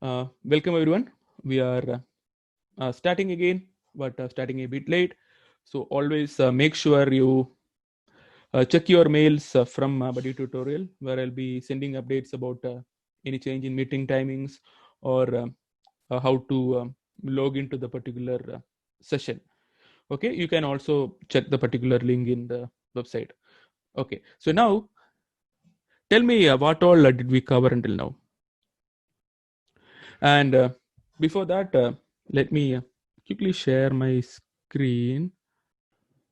Welcome everyone. We are starting again, but starting a bit late. So always make sure you check your mails from Buddy Tutorial, where I'll be sending updates about any change in meeting timings or how to log into the particular session. Okay, you can also check the particular link in the website. Okay, so now tell me what all did we cover until now? And before that, let me quickly share my screen.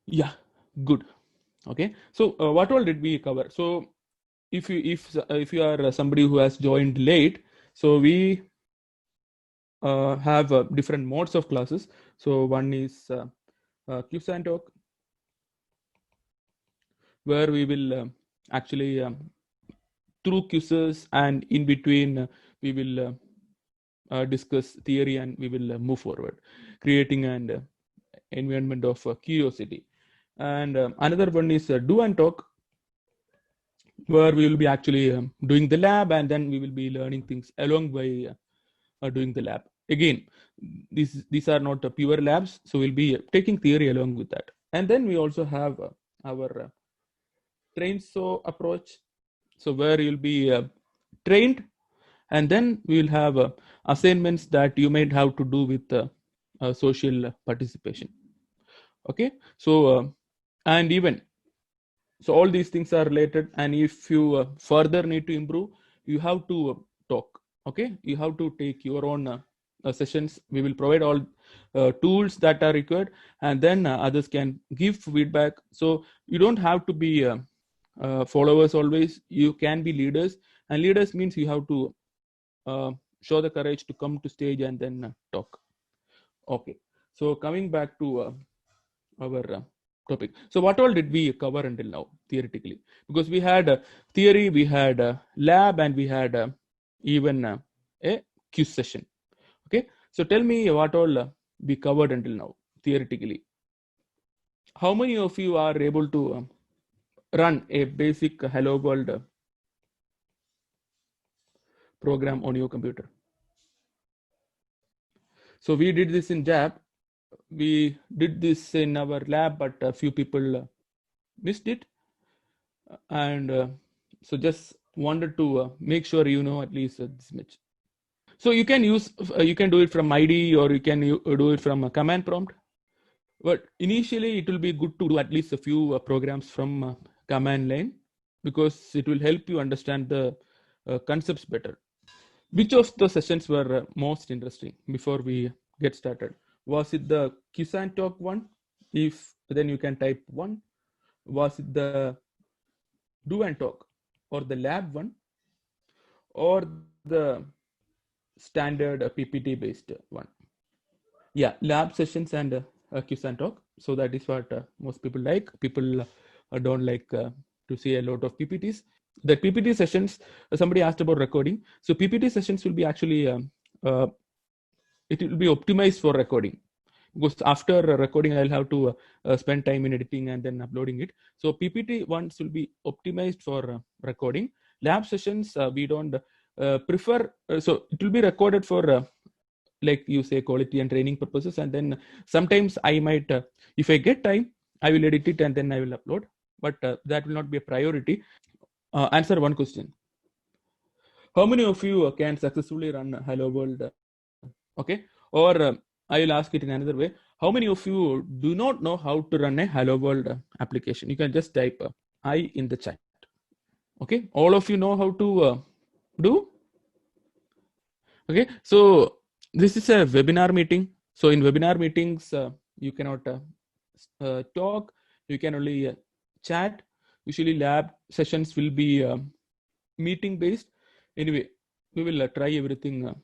Yeah, good. Okay. So what all did we cover? So if you are somebody who has joined late, so we have different modes of classes. So one is quiz and talk, where we will actually through quizzes and in between we will discuss theory and we will move forward, creating an environment of curiosity. And another one is do and talk, where we will be actually doing the lab and then we will be learning things along by doing the lab. Again, these are not pure labs, so we'll be taking theory along with that. And then we also have our train so approach, so where you'll be trained, and then we will have assignments that you might have to do with social participation. Okay, so and even so all these things are related, and if you further need to improve, you have to talk. Okay, you have to take your own sessions. We will provide all tools that are required, and then others can give feedback. So you don't have to be followers always. You can be leaders, and leaders means you have to show the courage to come to stage and then talk. Okay, so coming back to our topic. So what all did we cover until now theoretically? Because we had theory, we had lab, and we had even a quiz session. Okay, so tell me what all we covered until now theoretically. How many of you are able to run a basic hello world program on your computer? So we did this in JAP. We did this in our lab, but a few people missed it. And so just wanted to make sure you know at least this much. So you can you can do it from ID, or you can do it from a command prompt. But initially it will be good to do at least a few programs from command line, because it will help you understand the concepts better. Which of the sessions were most interesting before we get started? Was it the quiz and talk one? If then you can type one. Was it the do and talk, or the lab one, or the standard PPT based one? Yeah, lab sessions and quiz and talk. So that is what most people like. People don't like to see a lot of PPTs. The PPT sessions, somebody asked about recording. So PPT sessions will be actually it will be optimized for recording, because after recording I'll have to spend time in editing and then uploading it. So PPT ones will be optimized for recording. Lab sessions we don't prefer, so it will be recorded for like you say quality and training purposes, and then sometimes I might if I get time I will edit it and then I will upload, but that will not be a priority. Answer one question: how many of you can successfully run hello world? Okay, or I will ask it in another way: how many of you do not know how to run a hello world application? You can just type I in the chat. Okay, all of you know how to do. Okay, so this is a webinar meeting. So in webinar meetings you cannot talk, you can only chat. Usually lab sessions will be meeting based. Anyway, we will try everything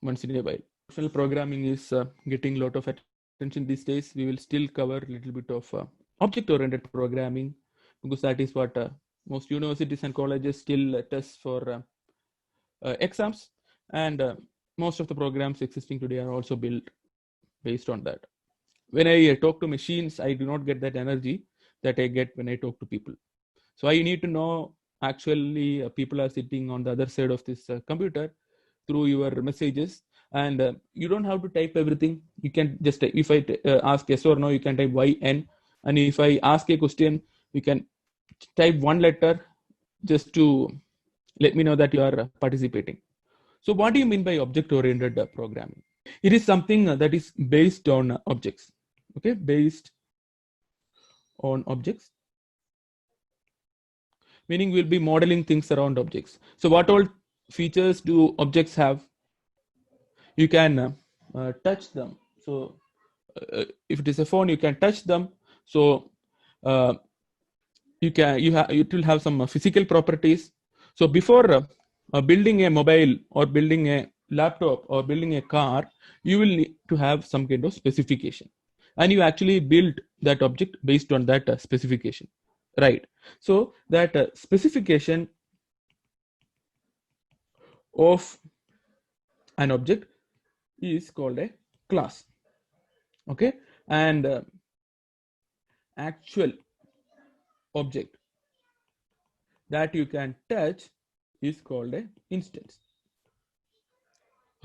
once in a while. Functional programming is getting a lot of attention these days. We will still cover a little bit of object oriented programming, because that is what most universities and colleges still test for exams, and most of the programs existing today are also built based on that. When I talk to machines, I do not get that energy that I get when I talk to people. So I need to know actually people are sitting on the other side of this computer. through your messages, and you don't have to type everything. You can just if I ask yes or no, you can type YN, and if I ask a question, you can type one letter just to let me know that you are participating. So what do you mean by object oriented programming? It is something that is based on objects. Okay, based on objects, meaning we'll be modeling things around objects. So what all features do objects have? You can touch them. So if it is a phone, you can touch them. So uh, it will have some physical properties. So before building a mobile or building a laptop or building a car, you will need to have some kind of specification, and you actually build that object based on that specification, right? So that specification of an object is called a class. Okay, and actual object that you can touch is called a instance.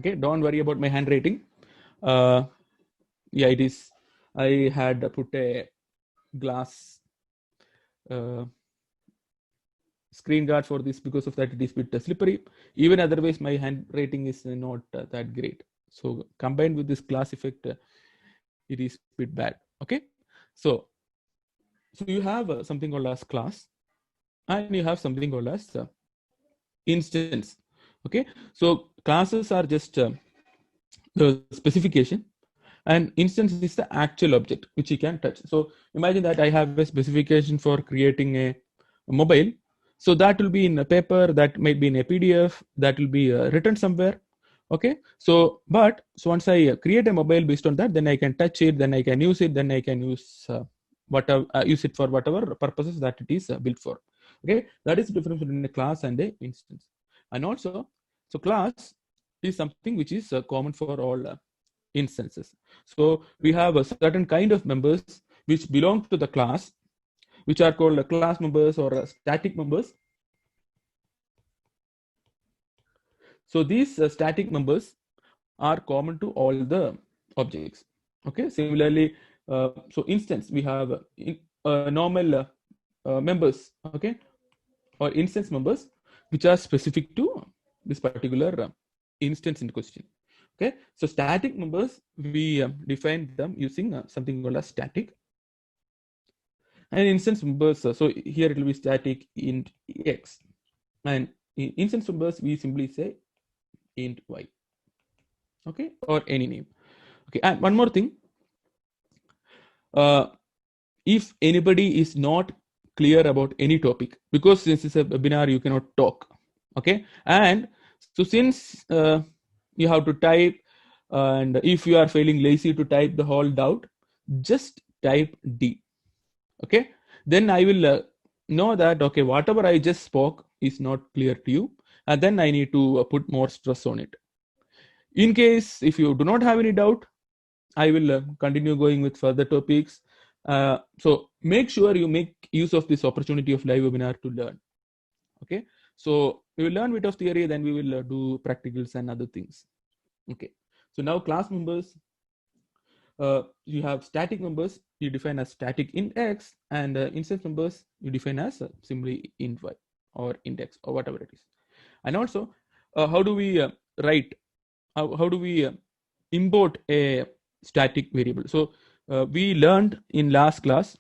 Okay, don't worry about my handwriting. Yeah, it is. I had put a glass screen guard for this, because of that it is a bit slippery. Even otherwise my handwriting is not that great, so combined with this glass effect, it is a bit bad. Okay, so you have something called as class, and you have something called as instance. Okay, so classes are just the specification, and instance is the actual object which you can touch. So imagine that I have a specification for creating a mobile. So that will be in a paper, that might be in a PDF, that will be written somewhere. Okay, so once I create a mobile based on that, then I can touch it, then I can use it, then I can use whatever use it for whatever purposes that it is built for. Okay, that is the difference between a class and a instance. And also, so class is something which is common for all instances. So we have a certain kind of members which belong to the class, which are called class members or static members. So these static members are common to all the objects. Okay, similarly, so instance, we have normal members, okay, or instance members, which are specific to this particular instance in question. Okay, so static members, we define them using something called as static. And instance members, so here it will be static int x, and in instance members we simply say int y. Okay, or any name. Okay, and one more thing, if anybody is not clear about any topic, because this is a webinar, you cannot talk. Okay, and so since you have to type, and if you are feeling lazy to type the whole doubt, just type D. Okay, then I will know that, okay, whatever I just spoke is not clear to you, and then I need to put more stress on it. In case if you do not have any doubt, I will continue going with further topics. So make sure you make use of this opportunity of live webinar to learn. Okay, so we will learn bit of theory, then we will do practicals and other things. Okay, so now class members, you have static members, you define as static int x, and instance members you define as simply int y or index or whatever it is. And also, how do we write? How do we import a static variable? So we learned in last class,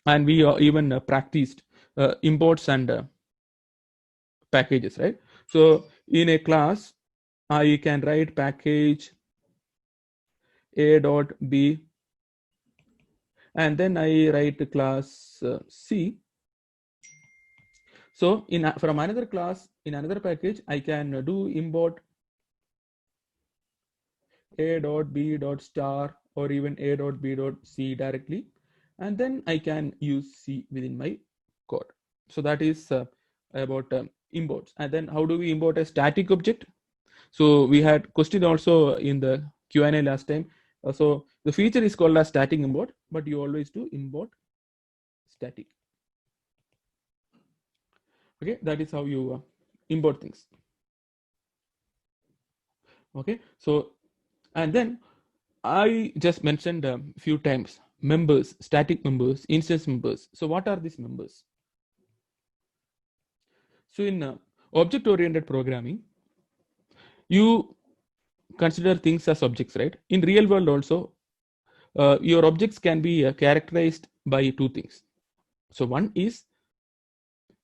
and we even practiced imports and packages, right? So in a class, I can write package a dot b, and then I write class C. So from another class in another package, I can do import a dot b dot star or even a dot b dot c directly, and then I can use C within my code. So that is about imports. And then how do we import a static object? So we had question also in the Q&A last time. So the feature is called as static import, but you always do import static. Okay, that is how you import things. Okay, so and then I just mentioned a few times members, static members, instance members. So what are these members? So in object-oriented programming, you consider things as objects, right? In real world also, your objects can be characterized by two things. So one is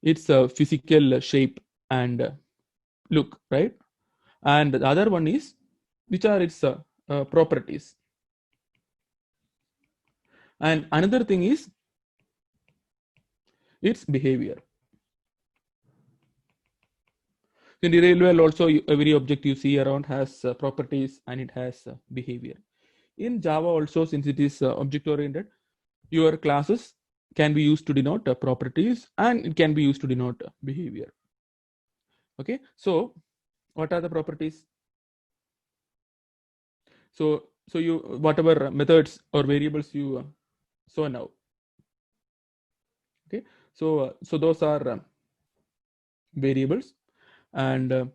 its physical shape and look, right? And the other one is which are its properties. And another thing is its behavior. In the real world also, every object you see around has properties and it has behavior. In Java also, since it is object oriented, your classes can be used to denote properties and it can be used to denote behavior. Okay, so what are the properties? So you whatever methods or variables you saw now. Okay, so those are variables, and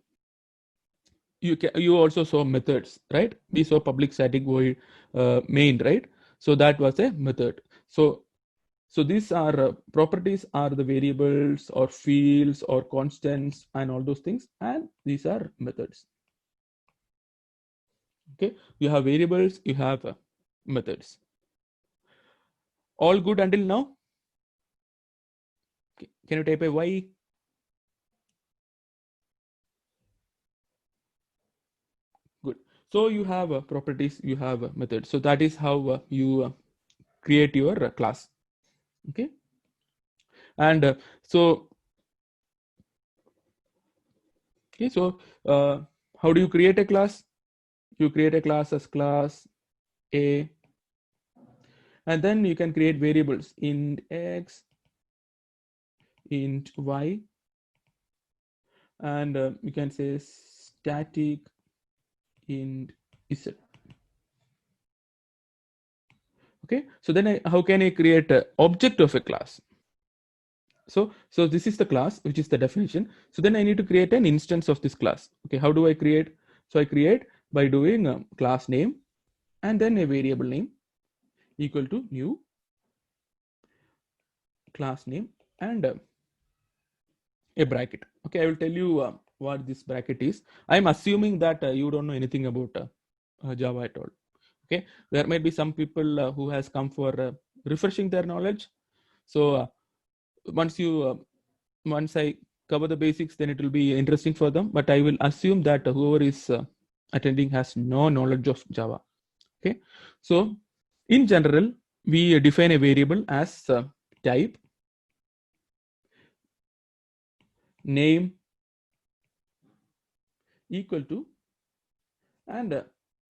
you also saw methods, right? We saw public static void main, right? So that was a method. So these are properties are the variables or fields or constants and all those things, and these are methods. Okay, you have variables, you have methods. All good until now? Okay. Can you type a Y? Good. So you have properties, you have methods. So that is how you create your class. Okay, and so okay, so how do you create a class? You create a class as class A, and then you can create variables int X, int Y, and you can say static int Z. Okay, so then how can I create an object of a class? So this is the class, which is the definition. So then I need to create an instance of this class. Okay, how do I create? So I create by doing a class name and then a variable name equal to new class name and a bracket. Okay, I will tell you what this bracket is. I'm assuming that you don't know anything about Java at all. Okay, there might be some people who has come for refreshing their knowledge. So once I cover the basics, then it will be interesting for them. But I will assume that whoever is attending has no knowledge of Java. Okay, so in general, we define a variable as type, name equal to, and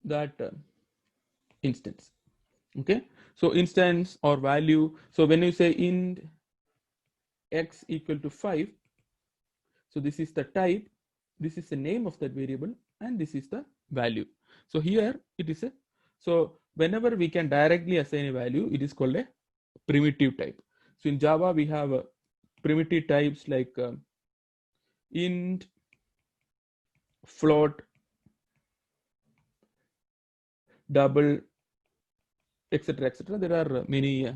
that instance. Okay, so instance or value. So when you say int X equal to 5, so this is the type, this is the name of that variable, and this is the value. So here it is a, so whenever we can directly assign a value, it is called a primitive type. So in Java, we have primitive types like int, float, double, etc., etc. There are many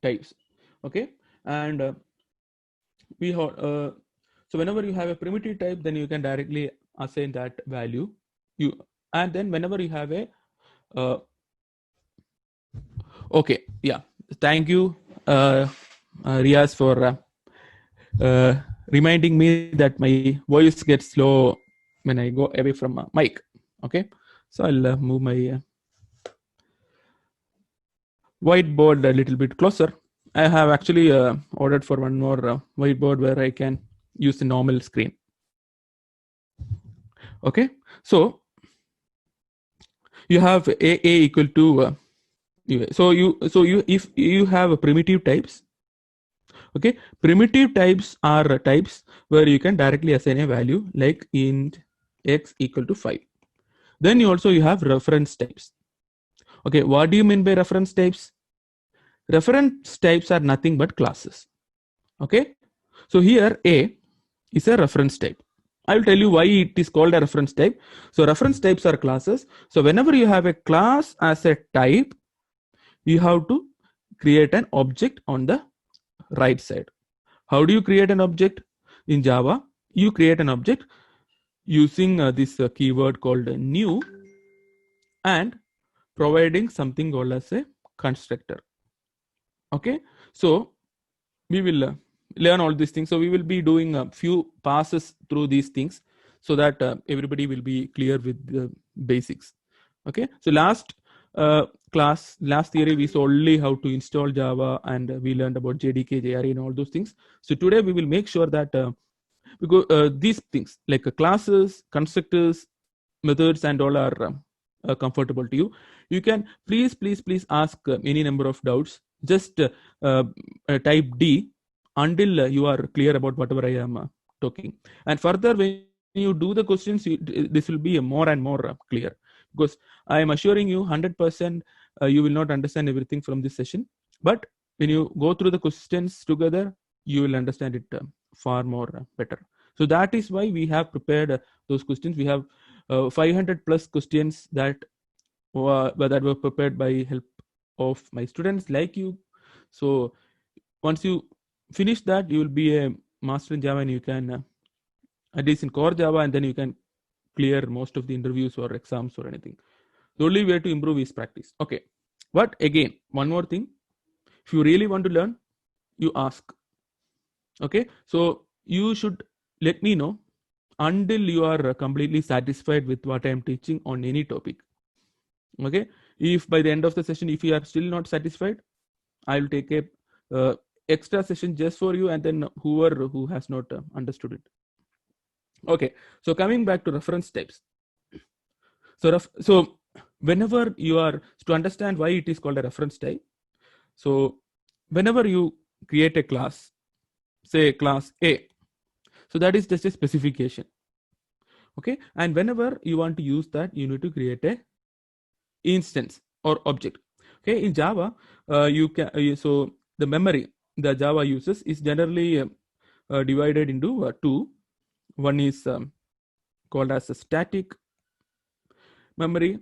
types. Okay, and we have so whenever you have a primitive type, then you can directly assign that value. And then whenever you have a okay, yeah, thank you, Riaz, for reminding me that my voice gets slow when I go away from mic. Okay, so I'll move my whiteboard a little bit closer. I have actually ordered for one more whiteboard where I can use the normal screen. Okay, so you have a equal to so you if you have primitive types. Okay, primitive types are types where you can directly assign a value like int X equal to 5. Then you have reference types. Okay, what do you mean by reference types? Reference types are nothing but classes. Okay, so here A is a reference type. I will tell you why it is called a reference type. So reference types are classes. So whenever you have a class as a type, you have to create an object on the right side. How do you create an object? In Java, you create an object using this keyword called new and providing something called as a constructor. Okay, so we will learn all these things. So we will be doing a few passes through these things so that everybody will be clear with the basics. Okay, so last last theory we saw only how to install Java, and we learned about JDK, JRE, and all those things. So today we will make sure that because these things like classes, constructors, methods, and all are comfortable to you. You can please ask any number of doubts. Just type D until you are clear about whatever I am talking. And further, when you do the questions, this will be more and more clear, because I am assuring you 100% you will not understand everything from this session. But when you go through the questions together, you will understand it far more better. So that is why we have prepared those questions. We have 500 plus questions that were prepared by help of my students like you. So once you finish that, you will be a master in Java, and you can at least in core Java, and then you can clear most of the interviews or exams or anything. The only way to improve is practice. Okay, but again, one more thing: if you really want to learn, you ask. Okay, so you should let me know until you are completely satisfied with what I am teaching on any topic. Okay, if by the end of the session, if you are still not satisfied, I will take a extra session just for you, and then who has not understood it. Okay, so coming back to reference types. So whenever you are to understand why it is called a reference type, so whenever you create a class, say class A, so that is just a specification. Okay, and whenever you want to use that, you need to create a instance or object. Okay, in Java, you can so the memory the Java uses is generally divided into two. One is called as a static memory,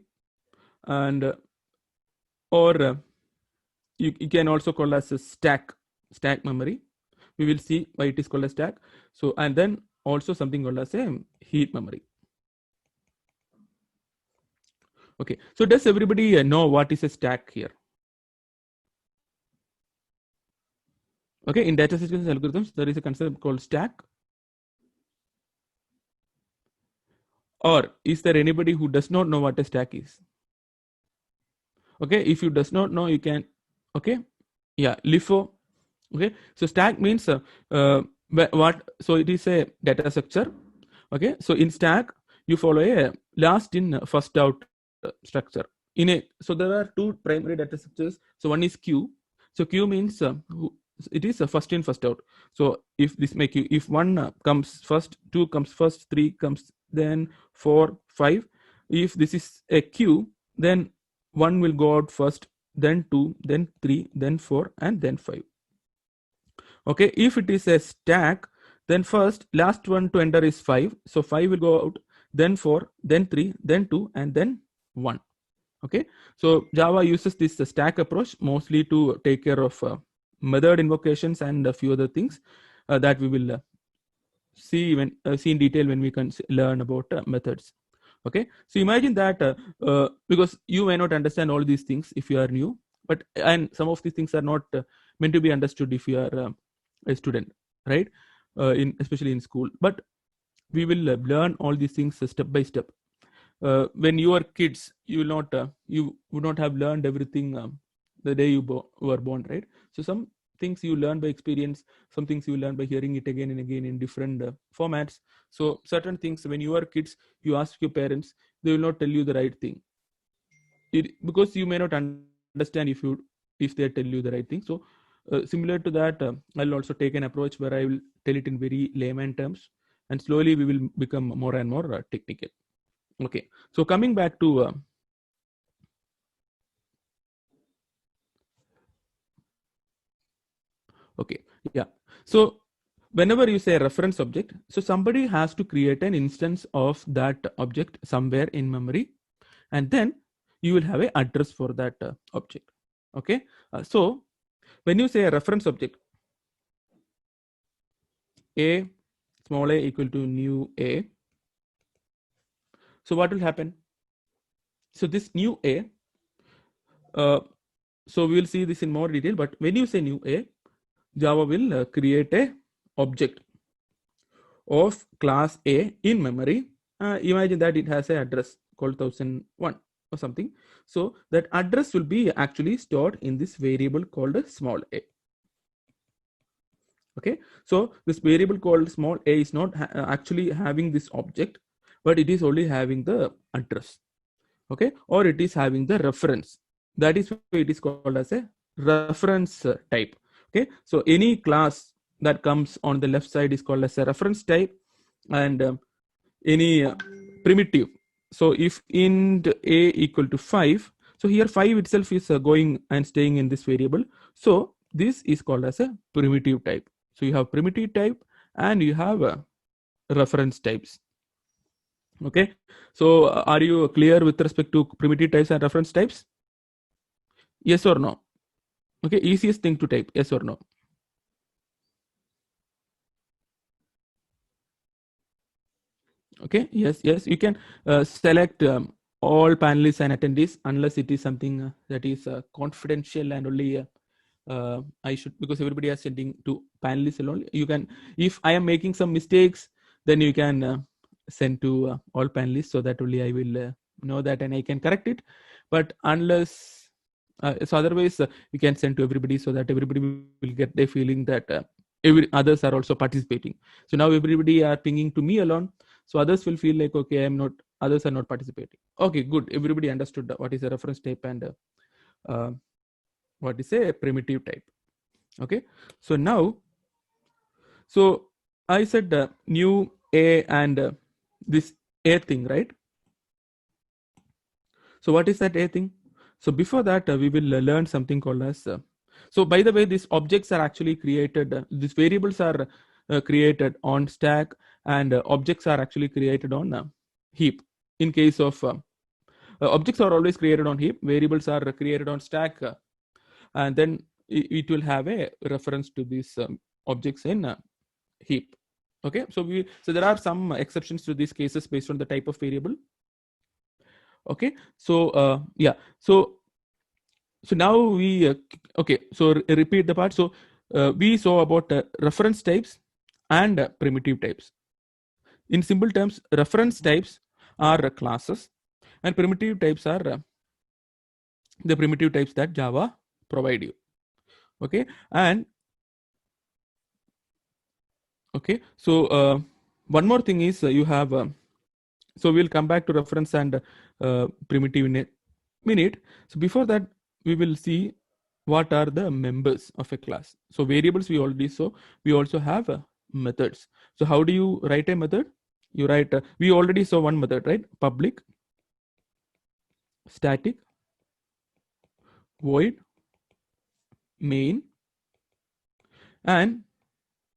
and or you can also call as a stack memory. We will see why it is called a stack. So, and then also something called as a heap memory. Okay, so does everybody know what is a stack here? Okay, in data sequence algorithms, there is a concept called stack. Or is there anybody who does not know what a stack is? Okay, if you does not know, you can, okay, yeah, LIFO. Okay, so stack means what? So it is a data structure. Okay, so in stack, you follow a last in first out structure. So there are two primary data structures. So one is queue. So queue means it is a first in first out. So if this make you, if one comes first, two comes first, three comes then, 4, 5. If this is a queue, then one will go out first, then 2, then 3, then 4, and then 5. Okay, if it is a stack, then first last one to enter is 5. So 5 will go out, then 4, then 3, then 2, and then 1. Okay, so Java uses this stack approach mostly to take care of method invocations and a few other things that we will see in detail when we can learn about methods. Okay, so imagine that because you may not understand all these things if you are new, but and some of these things are not meant to be understood if you are a student, right? In especially in school, but we will learn all these things step by step. When you are kids, you will not you would not have learned everything the day you were born, right? So some things you learn by experience, some things you learn by hearing it again and again in different formats. So certain things, when you are kids, you ask your parents, they will not tell you the right thing, because you may not understand if they tell you the right thing. So similar to that, I'll also take an approach where I will tell it in very layman terms, and slowly we will become more and more technical. Okay, so coming back to okay, yeah. So whenever you say a reference object, so somebody has to create an instance of that object somewhere in memory, and then you will have an address for that object. Okay, so when you say a reference object, a small a equal to new a, so what will happen? So this new a, so we will see this in more detail, but when you say new a, Java will create a object of class A in memory. Imagine that it has an address called 1001 or something. So that address will be actually stored in this variable called small a. Okay, so this variable called small a is not actually having this object, but it is only having the address. Okay, or it is having the reference. That is why it is called as a reference type. Okay, so any class that comes on the left side is called as a reference type, and any primitive. So if int a equal to 5, so here 5 itself is going and staying in this variable. So this is called as a primitive type. So you have primitive type and you have reference types. Okay, so are you clear with respect to primitive types and reference types? Yes or no? Okay, easiest thing to type, yes or no? Okay, yes, you can select all panelists and attendees unless it is something that is confidential and only I should, because everybody is sending to panelists alone. You can, if I am making some mistakes, then you can send to all panelists, so that only I will know that and I can correct it. But unless, so otherwise you can send to everybody, so that everybody will get the feeling that every others are also participating. So now everybody are pinging to me alone, so others will feel like, okay, I'm not, others are not participating. Okay, good. Everybody understood what is a reference type and what is a primitive type. Okay, so now, so I said new a and this a thing, right? So what is that a thing? So before that, we will learn something called as, so by the way, these objects are actually created, these variables are created on stack, and objects are actually created on heap. In case of objects are always created on heap, variables are created on stack, and then it will have a reference to these objects in heap. Okay, so there are some exceptions to these cases based on the type of variable. Okay, so yeah, so now we okay, so repeat the part. So we saw about reference types and primitive types. In simple terms, reference types are classes and primitive types are the primitive types that Java provide you. Okay, and okay, so one more thing is you have so we'll come back to reference and primitive in a minute. So before that, we will see what are the members of a class. So variables we already saw. We also have methods. So how do you write a method? You write, we already saw one method, right? Public, static, void, main, and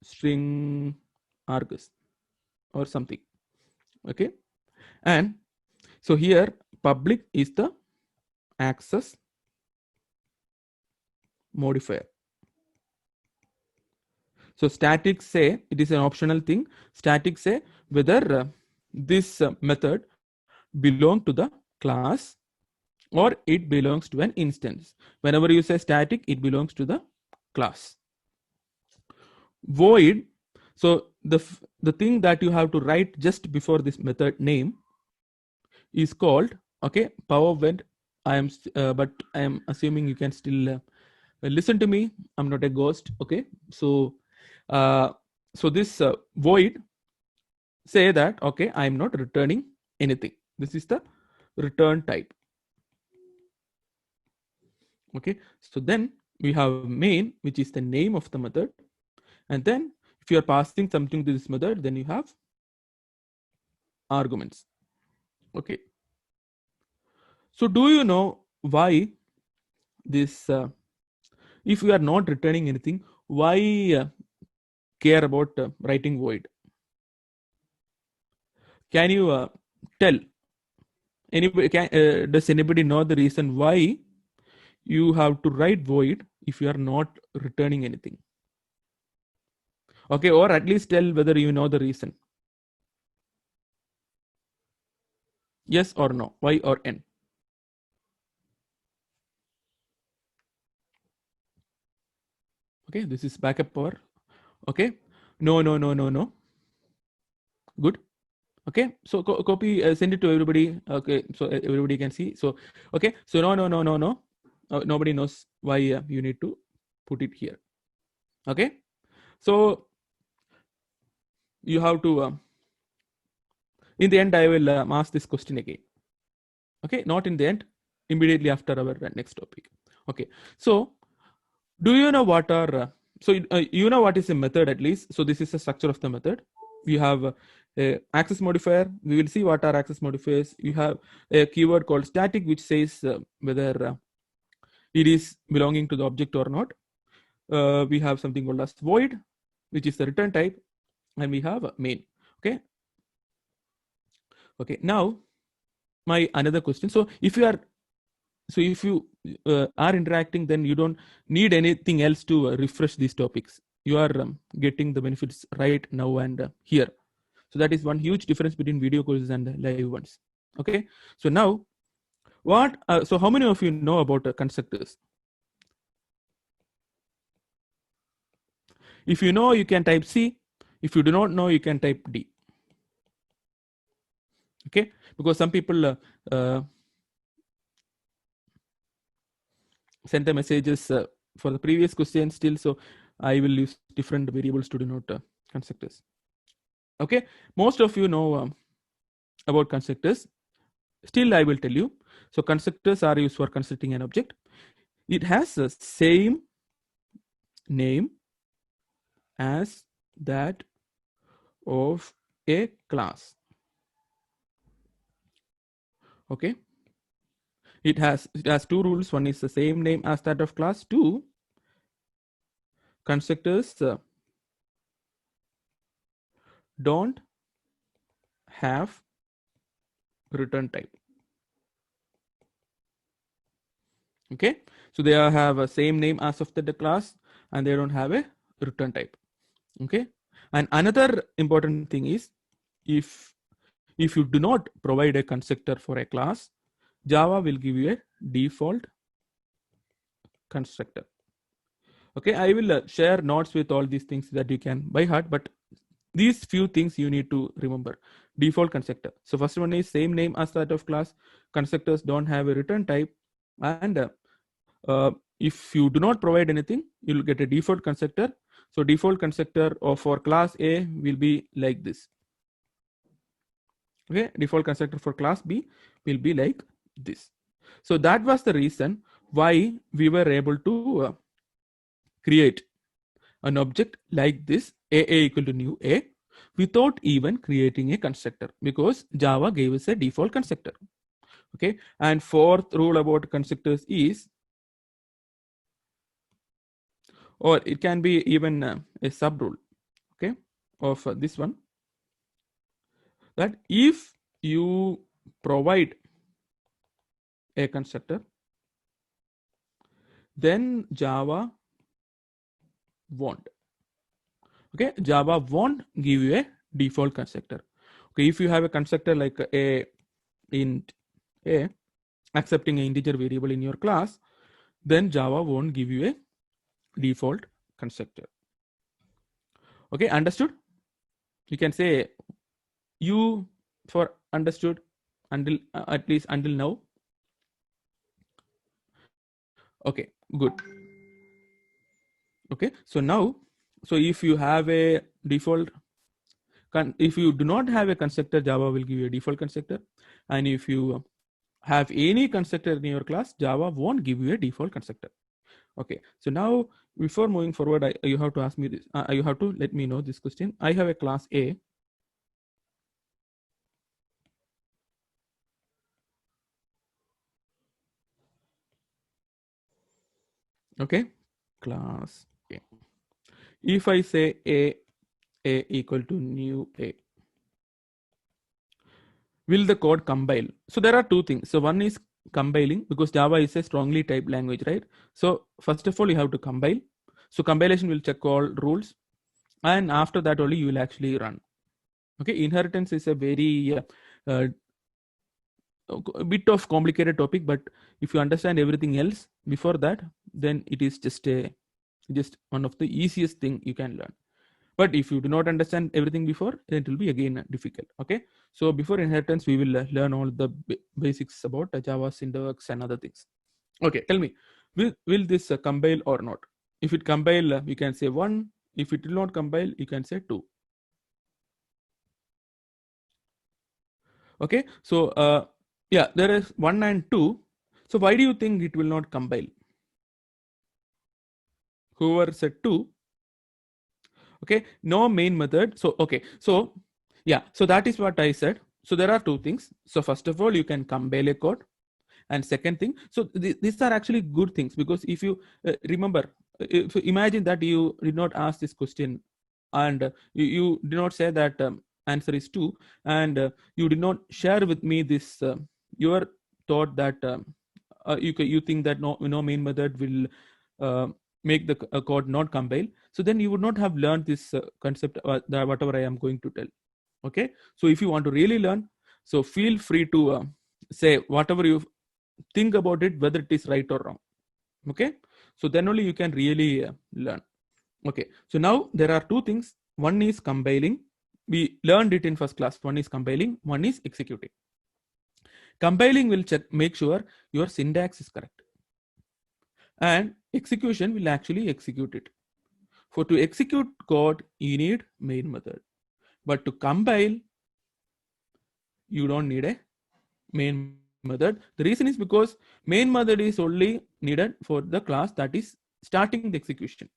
string argus or something. Okay, and so here public is the access modifier. So static say, it is an optional thing. Static say whether this method belong to the class or it belongs to an instance. Whenever you say static, it belongs to the class. Void, so the thing that you have to write just before this method name is called, okay, power vent. But I am assuming you can still listen to me. I'm not a ghost. Okay, so this void say that, okay, I'm not returning anything. This is the return type. Okay, so then we have main, which is the name of the method, and then if you are passing something to this method, then you have arguments. Okay, so do you know why this if we are not returning anything, why care about writing void. Can you tell anybody? Does anybody know the reason why you have to write void if you are not returning anything? Okay, or at least tell whether you know the reason. Yes or no, y or n. Okay, this is backup power. Okay, no. Good. Okay, so copy, send it to everybody. Okay, so everybody can see. So okay, so no. Nobody knows why you need to put it here. Okay, so you have to. In the end, I will ask this question again. Okay, not in the end, immediately after our next topic. Okay, so do you know what are you know what is a method at least? So this is the structure of the method. We have a access modifier. We will see what are access modifiers. You have a keyword called static, which says whether it is belonging to the object or not. We have something called as void, which is the return type, and we have main. Okay, now my another question. So if you are interacting, then you don't need anything else to refresh these topics. You are getting the benefits right now and here. So that is one huge difference between video courses and live ones. Okay, so now what so how many of you know about constructors? If you know, you can type C. If you do not know, you can type D. Okay, because some people send the messages for the previous question still, so I will use different variables to denote constructors. Okay, most of you know about constructors. Still, I will tell you. So constructors are used for constructing an object. It has the same name as that of a class. Okay, it has two rules. One is the same name as that of class. Two, constructors don't have return type. Okay, so they have a same name as of the class, and they don't have a return type. Okay, and another important thing is if you do not provide a constructor for a class, Java will give you a default constructor. Okay, I will share notes with all these things that you can by heart, but these few things you need to remember. Default constructor. So first one is same name as that of class. Constructors don't have a return type, and if you do not provide anything, you'll get a default constructor. So default constructor for class A will be like this. Okay, default constructor for class B will be like this. So that was the reason why we were able to create an object like this, a equal to new a, without even creating a constructor, because Java gave us a default constructor. Okay, and fourth rule about constructors is, or it can be even a sub rule, okay, of this one, that if you provide a constructor, then Java won't. Okay, Java won't give you a default constructor. Okay, if you have a constructor like a int a accepting an integer variable in your class, then Java won't give you a default constructor. Okay, understood? You can say you for understood until at least until now. Okay, good. Okay, so now, so if you have a default, if you do not have a constructor, Java will give you a default constructor, and if you have any constructor in your class, Java won't give you a default constructor. Okay, so now before moving forward, you have to ask me this. You have to let me know this question. I have a class A. Okay, class A. If I say A a equal to new a. Will the code compile? So there are two things. So one is compiling, because Java is a strongly typed language, right? So first of all, you have to compile. So compilation will check all rules, and after that only you will actually run. Okay, inheritance is a very uh, a bit of complicated topic, but if you understand everything else before that, then it is just one of the easiest thing you can learn. But if you do not understand everything before, then it will be again difficult. Okay, so before inheritance we will learn all the basics about Java syntax and other things. Okay, tell me, will this compile or not? If it compile, you can say 1. If it will not compile, you can say 2. Okay, so yeah, there is 1 and 2. So why do you think it will not compile? Whoever said 2, okay, no main method. So okay, so yeah, so that is what I said. So there are two things. So first of all, you can compile a code, and second thing, so these are actually good things, because if you remember, if you imagine that you did not ask this question, and you did not say that answer is 2, and you did not share with me this your thought that you think that no main method will uh, make the code not compile, so then you would not have learned this concept, that whatever I am going to tell. Okay, so if you want to really learn, so feel free to say whatever you think about it, whether it is right or wrong. Okay, so then only you can really learn. Okay, so now there are two things. One is compiling. We learned it in first class. One is compiling, one is executing. Compiling will make sure your syntax is correct, and execution will actually execute it. For to execute code, you need main method, but to compile, you don't need a main method. The reason is because main method is only needed for the class that is starting the execution.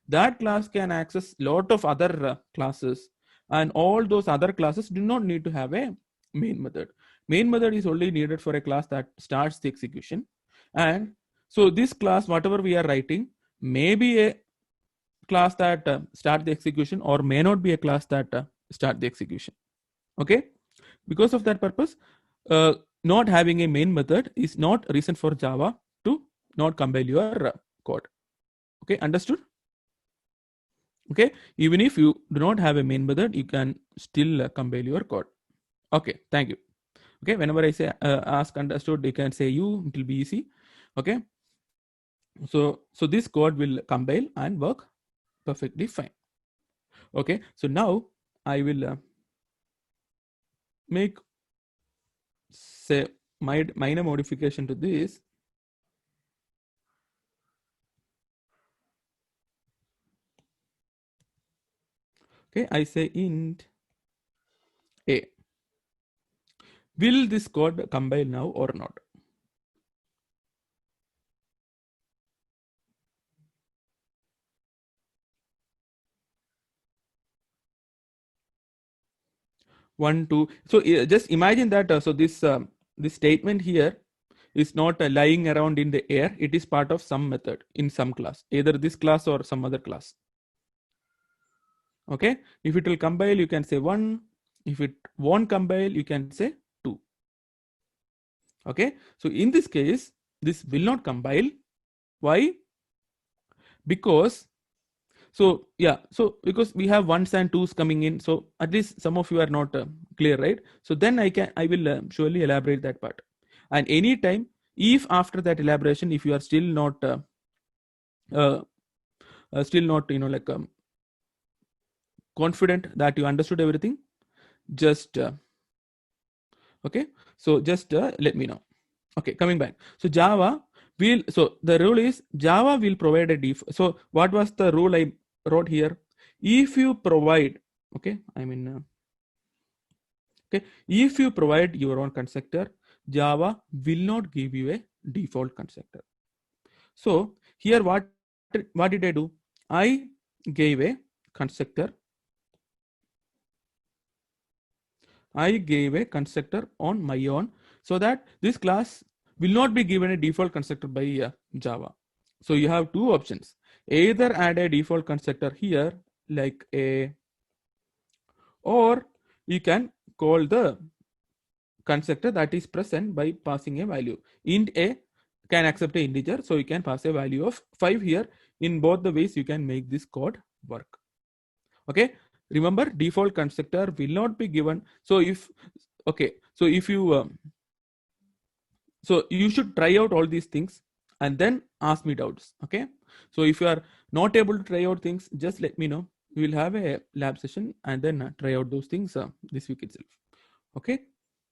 That class can access lot of other classes, and all those other classes do not need to have a main method. Main method is only needed for a class that starts the execution. And so this class, whatever we are writing, may be a class that start the execution, or may not be a class that start the execution. Okay, because of that purpose, not having a main method is not a reason for Java to not compile your code. Okay, understood? Okay, even if you do not have a main method, you can still compile your code. Okay, thank you. Okay, whenever I say ask understood, you can say you, it will be easy. Okay, so this code will compile and work perfectly fine. Okay, so now I will make say minor modification to this. Okay, I say int a. Will this code compile now or not? One, two. So just imagine that. So this statement here is not lying around in the air. It is part of some method in some class, either this class or some other class. Okay. If it will compile, you can say 1. If it won't compile, you can say 2. Okay. So in this case, this will not compile. Why? Because so yeah, so because we have 1s and 2s coming in, so at least some of you are not clear, right? So then I will surely elaborate that part. And anytime, if after that elaboration, if you are still not like confident that you understood everything, just okay, so just let me know. Okay, coming back. So Java will, so the rule is Java will provide a default. So what was the rule I wrote here? If you provide, okay, I mean, okay, if you provide your own constructor, Java will not give you a default constructor. So here, what did I do? I gave a constructor. I gave a constructor on my own, so that this class will not be given a default constructor by Java. So you have two options. Either add a default constructor here, like a or you can call the constructor that is present by passing a value. Int a can accept a integer, so you can pass a value of 5 here. In both the ways you can make this code work. Okay, remember default constructor will not be given. So if you should try out all these things and then ask me doubts. Okay, so if you are not able to try out things, just let me know. We will have a lab session and then try out those things this week itself. Okay,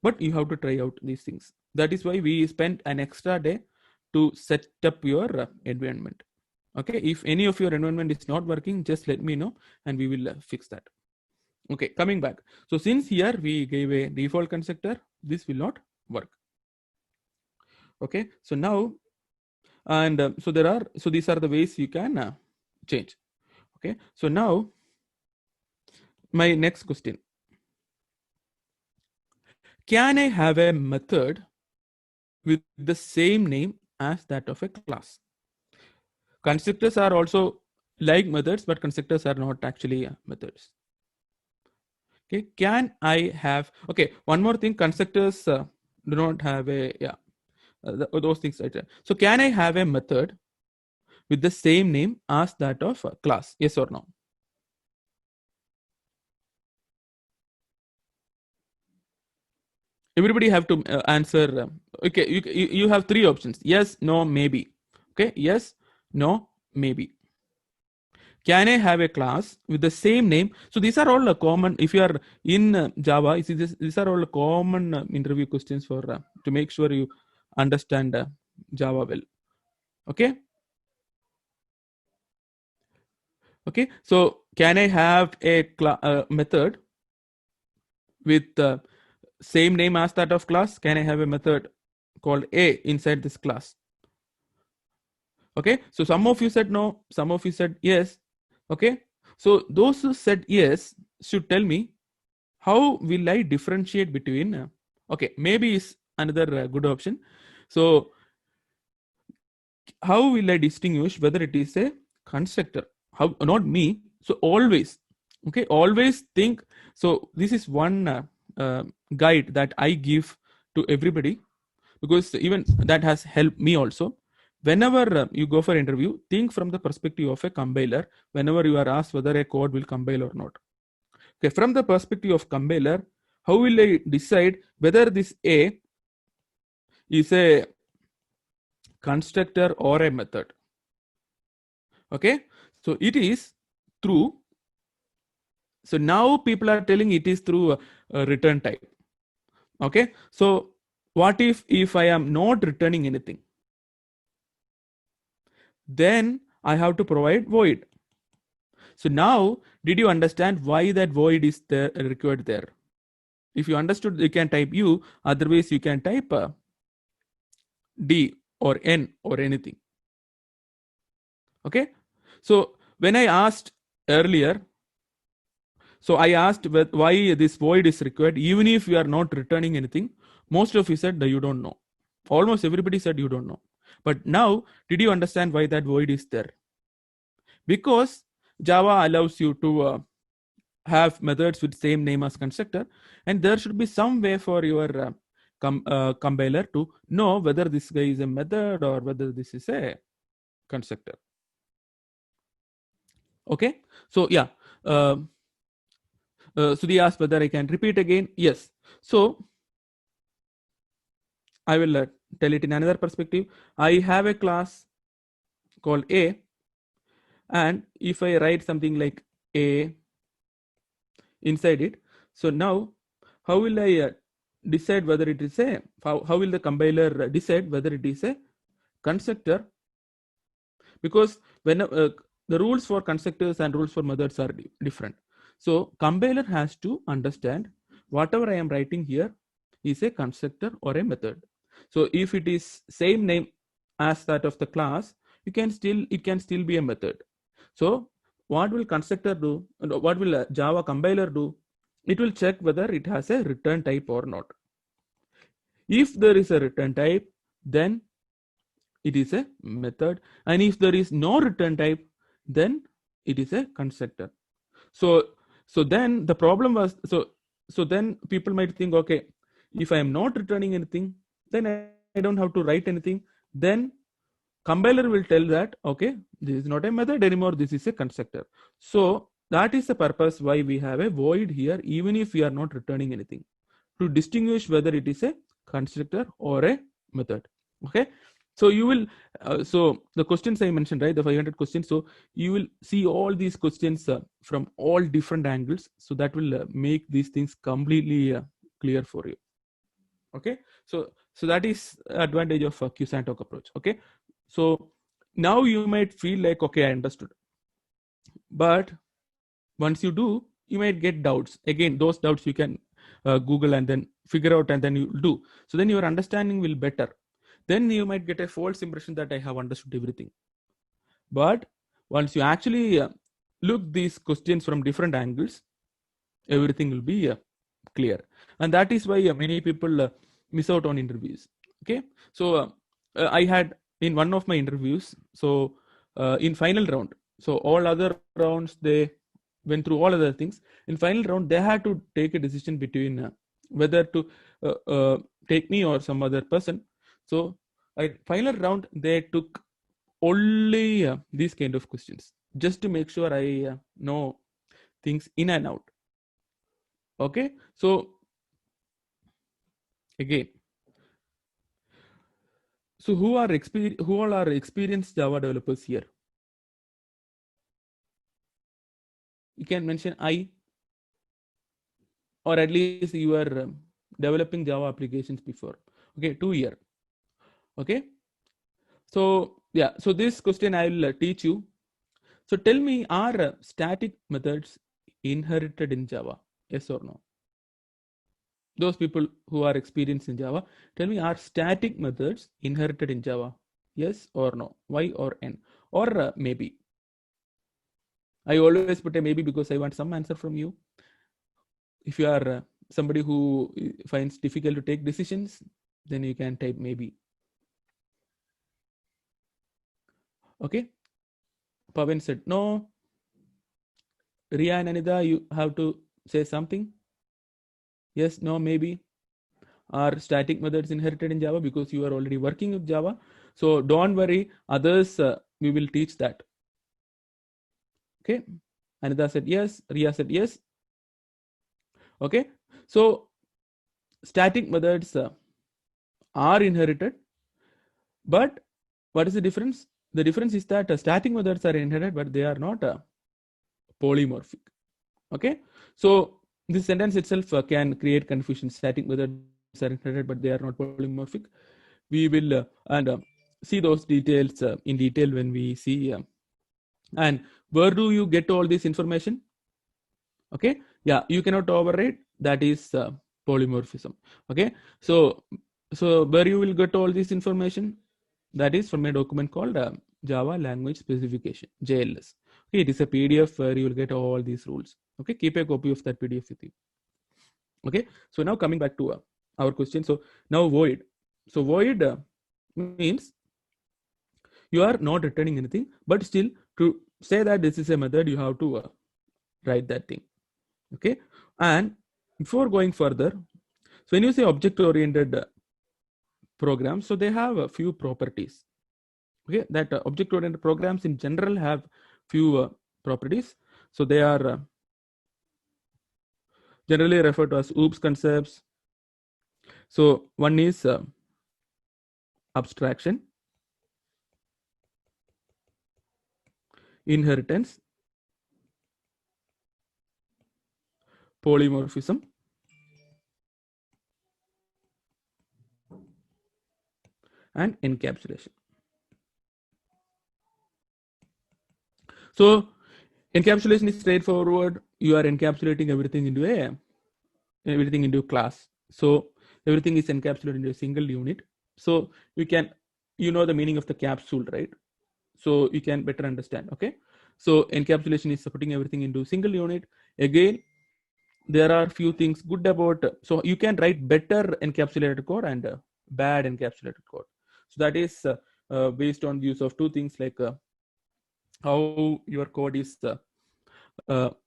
but you have to try out these things. That is why we spent an extra day to set up your environment. Okay, if any of your environment is not working, just let me know and we will fix that. Okay, coming back. So since here we gave a default constructor, this will not work. Okay, so now, and so these are the ways you can change. Okay, so now my next question. Can I have a method with the same name as that of a class? Constructors are also like methods, but constructors are not actually methods. Okay, can I have, okay, one more thing, constructors do not have a, those things right there. So can I have a method with the same name as that of a class? Yes or no? Everybody have to answer. Okay, you have 3 options. Yes, no, maybe. Okay, yes, no, maybe. Can I have a class with the same name? So these are all common. If you are in Java, these are all common interview questions for to make sure you understand Java well. Okay. Okay. So can I have a method with the same name as that of class? Can I have a method called A inside this class? Okay. So some of you said no. Some of you said yes. Okay. So those who said yes should tell me, how will I differentiate between, okay, maybe is another good option. So how will I distinguish whether it is a constructor? How, not me. So always, okay, always think. So this is one guide that I give to everybody, because even that has helped me also. Whenever you go for interview, think from the perspective of a compiler whenever you are asked whether a code will compile or not. Okay, from the perspective of compiler, how will I decide whether this A is a constructor or a method? Okay, so it is through, so now people are telling it is through a return type. Okay, so what if I am not returning anything? Then I have to provide void. So now, did you understand why that void is there, required there? If you understood, you can type U, otherwise you can type D or N or anything. Okay, so when I asked earlier, so I asked why this void is required, even if you are not returning anything. Most of you said that you don't know. Almost everybody said you don't know. But now, did you understand why that void is there? Because Java allows you to have methods with same name as constructor, and there should be some way for your compiler to know whether this guy is a method or whether this is a constructor. Okay, so yeah, Sudhi asked whether I can repeat again. Yes, so I will tell it in another perspective. I have a class called A, and if I write something like A inside it, so now how will I decide whether it is a, how will the compiler decide whether it is a constructor? Because when the rules for constructors and rules for methods are different. So compiler has to understand whatever I am writing here is a constructor or a method. So if it is same name as that of the class, it can still be a method. So what will constructor do? What will Java compiler do? It will check whether it has a return type or not. If there is a return type, then it is a method, and if there is no return type, then it is a constructor. So So then the problem was, so then people might think, okay, if I am not returning anything, then I don't have to write anything. Then compiler will tell that, okay, this is not a method anymore, this is a constructor. So that is the purpose why we have a void here, even if we are not returning anything, to distinguish whether it is a constructor or a method. Okay, so you will so the questions I mentioned, right, the 500 questions, so you will see all these questions from all different angles, so that will make these things completely clear for you. Okay, so that is advantage of Q-Santok approach. Okay, so now you might feel like, okay, I understood, but once you do, you might get doubts. Again, those doubts you can Google and then figure out, and then you do. So then your understanding will better. Then you might get a false impression that I have understood everything. But once you actually look these questions from different angles, everything will be clear. And that is why many people miss out on interviews. Okay, so I had in one of my interviews, so in final round, so all other rounds they went through all other things. In final round, they had to take a decision between whether to take me or some other person. So final round, they took only these kind of questions, just to make sure I know things in and out. Okay, so again, so who all are experienced Java developers here? You can mention I, or at least you are developing Java applications before. Okay, 2 year. Okay, so yeah, so this question I will teach you. So tell me, are static methods inherited in Java? Yes or no? Those people who are experienced in Java, tell me, are static methods inherited in Java? Yes or no? Y or N? Or maybe? I always put a maybe because I want some answer from you. If you are somebody who finds difficult to take decisions, then you can type maybe. Okay. Pavan said no. Ria and Anida, you have to say something. Yes, no, maybe. Are static methods inherited in Java? Because you are already working with Java. So don't worry, others we will teach that. Okay. Anida said yes. Ria said yes. Okay. So static methods are inherited, but what is the difference? The difference is that static methods are inherited, but they are not polymorphic. Okay, so this sentence itself can create confusion. Static methods are inherited, but they are not polymorphic. We will see those details in detail when we see. And where do you get all this information? Okay, yeah, you cannot override. That is polymorphism. Okay, so where you will get all this information? That is from a document called Java Language Specification, JLS. Okay, it is a PDF where you will get all these rules. Okay, keep a copy of that PDF with you. Okay, so now coming back to our question. So now void. So void means you are not returning anything, but still to say that this is a method, you have to write that thing. Okay, and before going further, so when you say object-oriented programs, so they have a few properties. Okay, that object-oriented programs in general have few properties. So they are generally referred to as OOPS concepts. So one is abstraction, inheritance, polymorphism, and encapsulation. So encapsulation is straightforward. You are encapsulating everything into a class. So everything is encapsulated into a single unit. So you know the meaning of the capsule, right? So you can better understand. Okay, so encapsulation is putting everything into single unit. Again, there are few things good about, so you can write better encapsulated code and bad encapsulated code. So that is based on the use of two things, like how your code is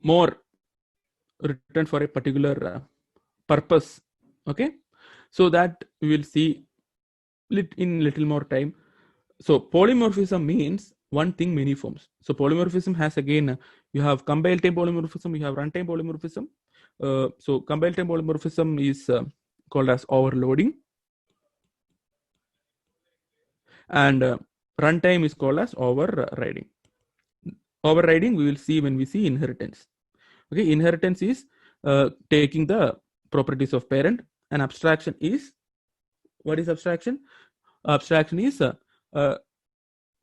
more written for a particular purpose. Okay, so that we will see in little more time. So polymorphism means one thing, many forms. So polymorphism has again, you have compile time polymorphism, you have runtime polymorphism. So compile time polymorphism is called as overloading, and runtime is called as overriding. Overriding we will see when we see inheritance. Okay, inheritance is taking the properties of parent, and abstraction is, what is abstraction? Abstraction is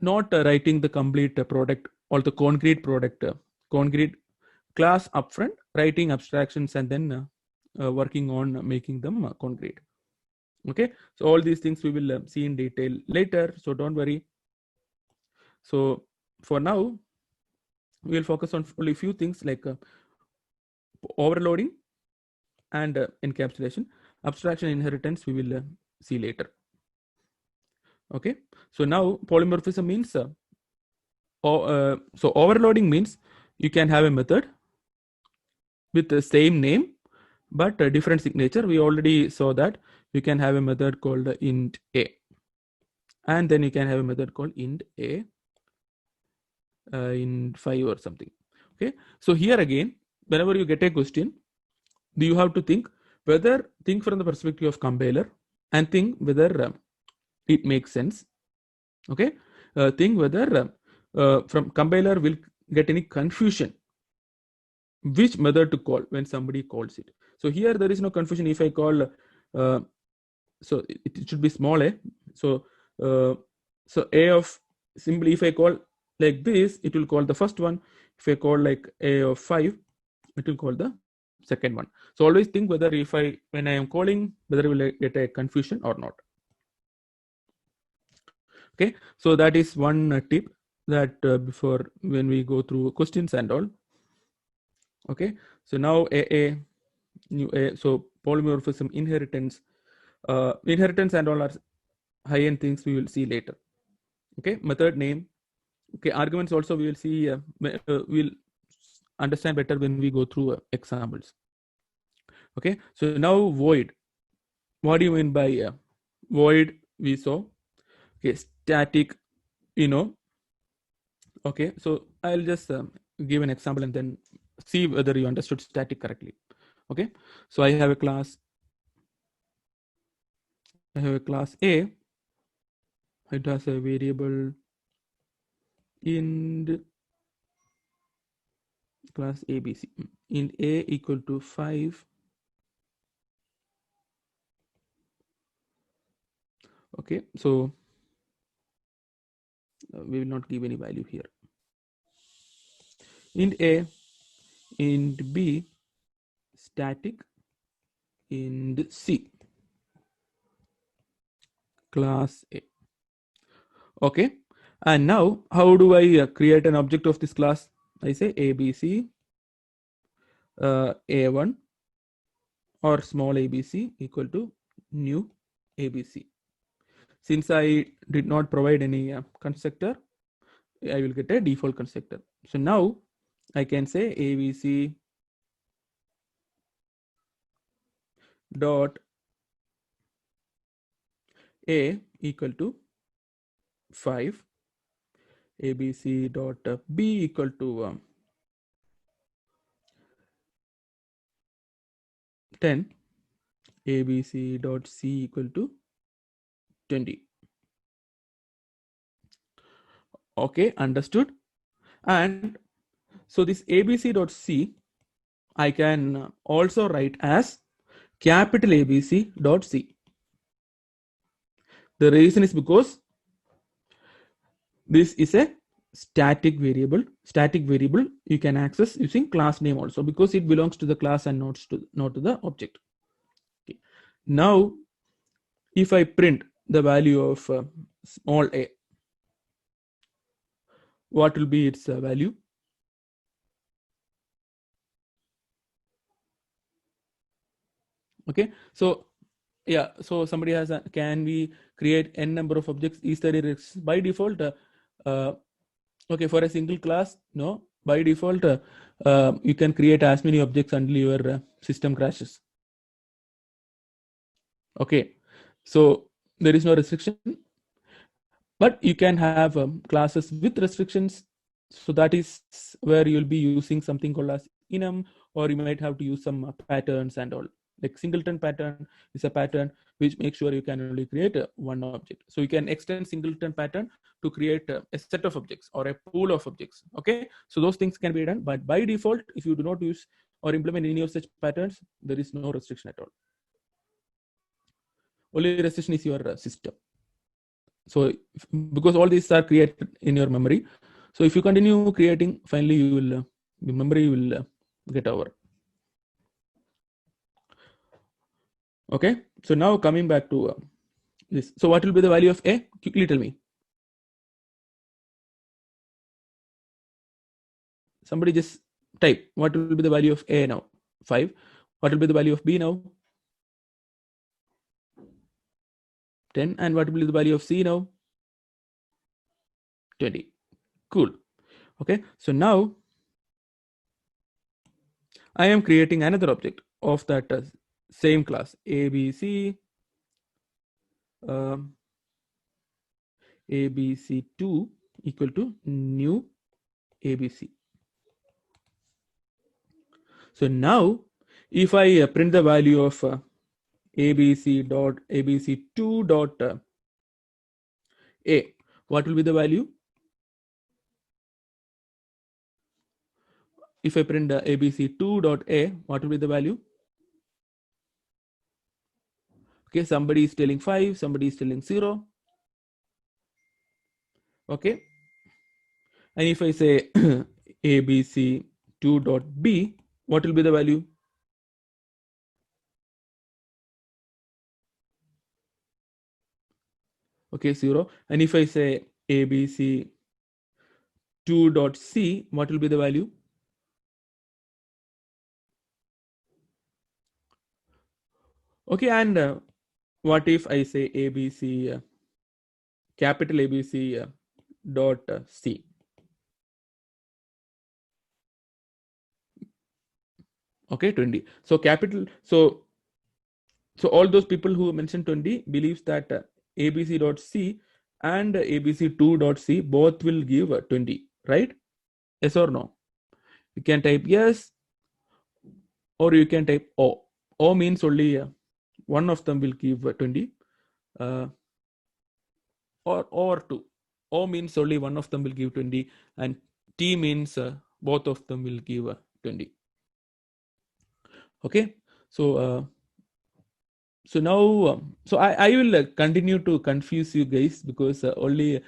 not writing the complete product or the concrete product, concrete class upfront, writing abstractions and then working on making them concrete. Okay, so all these things we will see in detail later, so don't worry. So for now we will focus on only few things like overloading and encapsulation. Abstraction, inheritance we will see later. Okay, so now polymorphism means so overloading means you can have a method with the same name but a different signature. We already saw that you can have a method called int a, and then you can have a method called int a in 5 or something. Okay, so here again, whenever you get a question, you have to think from the perspective of compiler and think whether it makes sense. Okay, think whether from compiler will get any confusion which method to call when somebody calls it. So here there is no confusion. If I call so it should be small a. So so a of, simply if I call like this, it will call the first one. If I call like a of 5, it will call the second one. So always think whether when I am calling, whether will I get a confusion or not. Okay, so that is one tip that before when we go through questions and all. Okay, so now new a, so polymorphism, inheritance, inheritance and all are high-end things we will see later. Okay, method name. Okay, arguments also we will see, we'll understand better when we go through examples. Okay, so now void. What do you mean by void? We saw. Okay, static, Okay, so I'll just give an example and then see whether you understood static correctly. Okay, so I have a class A. It has a variable int class ABC. Int A equal to 5. Okay, so we will not give any value here. Int A, int B, static, int C, class A. Okay, and now how do I create an object of this class? I say ABC A1 or small ABC equal to new ABC. Since I did not provide any constructor, I will get a default constructor. So now I can say ABC dot A equal to 5, ABC dot B equal to 10, ABC dot C equal to 20. Okay, understood. And so this ABC dot C I can also write as capital ABC dot C. The reason is because this is a static variable. Static variable you can access using class name also, because it belongs to the class and not to the object. Okay. Now, if I print the value of small a, what will be its value? Okay, so yeah, so somebody has can we create n number of objects? Is there a by default? Okay, for a single class, no. by default, you can create as many objects until your system crashes. Okay, so there is no restriction, but you can have classes with restrictions. So that is where you'll be using something called as enum, or you might have to use some patterns and all. Like singleton pattern is a pattern which makes sure you can only create one object. So you can extend singleton pattern to create a set of objects or a pool of objects. Okay, so those things can be done, but by default, if you do not use or implement any of such patterns, there is no restriction at all. Only restriction is your system. So because all these are created in your memory, so if you continue creating, finally you will the memory will get over. Okay, so now coming back to this. So what will be the value of A? Quickly tell me. Somebody just type what will be the value of A now. 5. What will be the value of B now? 10. And what will be the value of C now? 20. Cool. Okay, so now I am creating another object of that same class, ABC, ABC2 equal to new ABC. So now if I print the value of ABC dot ABC2 dot A, what will be the value? If I print ABC2 dot A, what will be the value? Okay, somebody is telling 5, somebody is telling 0. Okay, and if I say ABC2 dot B, what will be the value? Okay, 0. And if I say ABC2 dot C, what will be the value? Okay, and what if I say ABC, capital ABC dot C? Okay, 20. So capital, so all those people who mentioned 20 believes that ABC dot C and ABC2 dot C both will give 20, right? Yes or no? You can type yes, or you can type O. O means only one of them will give 20, or 2. O means only one of them will give 20, and T means both of them will give 20. Okay, so so now so I will continue to confuse you guys, because only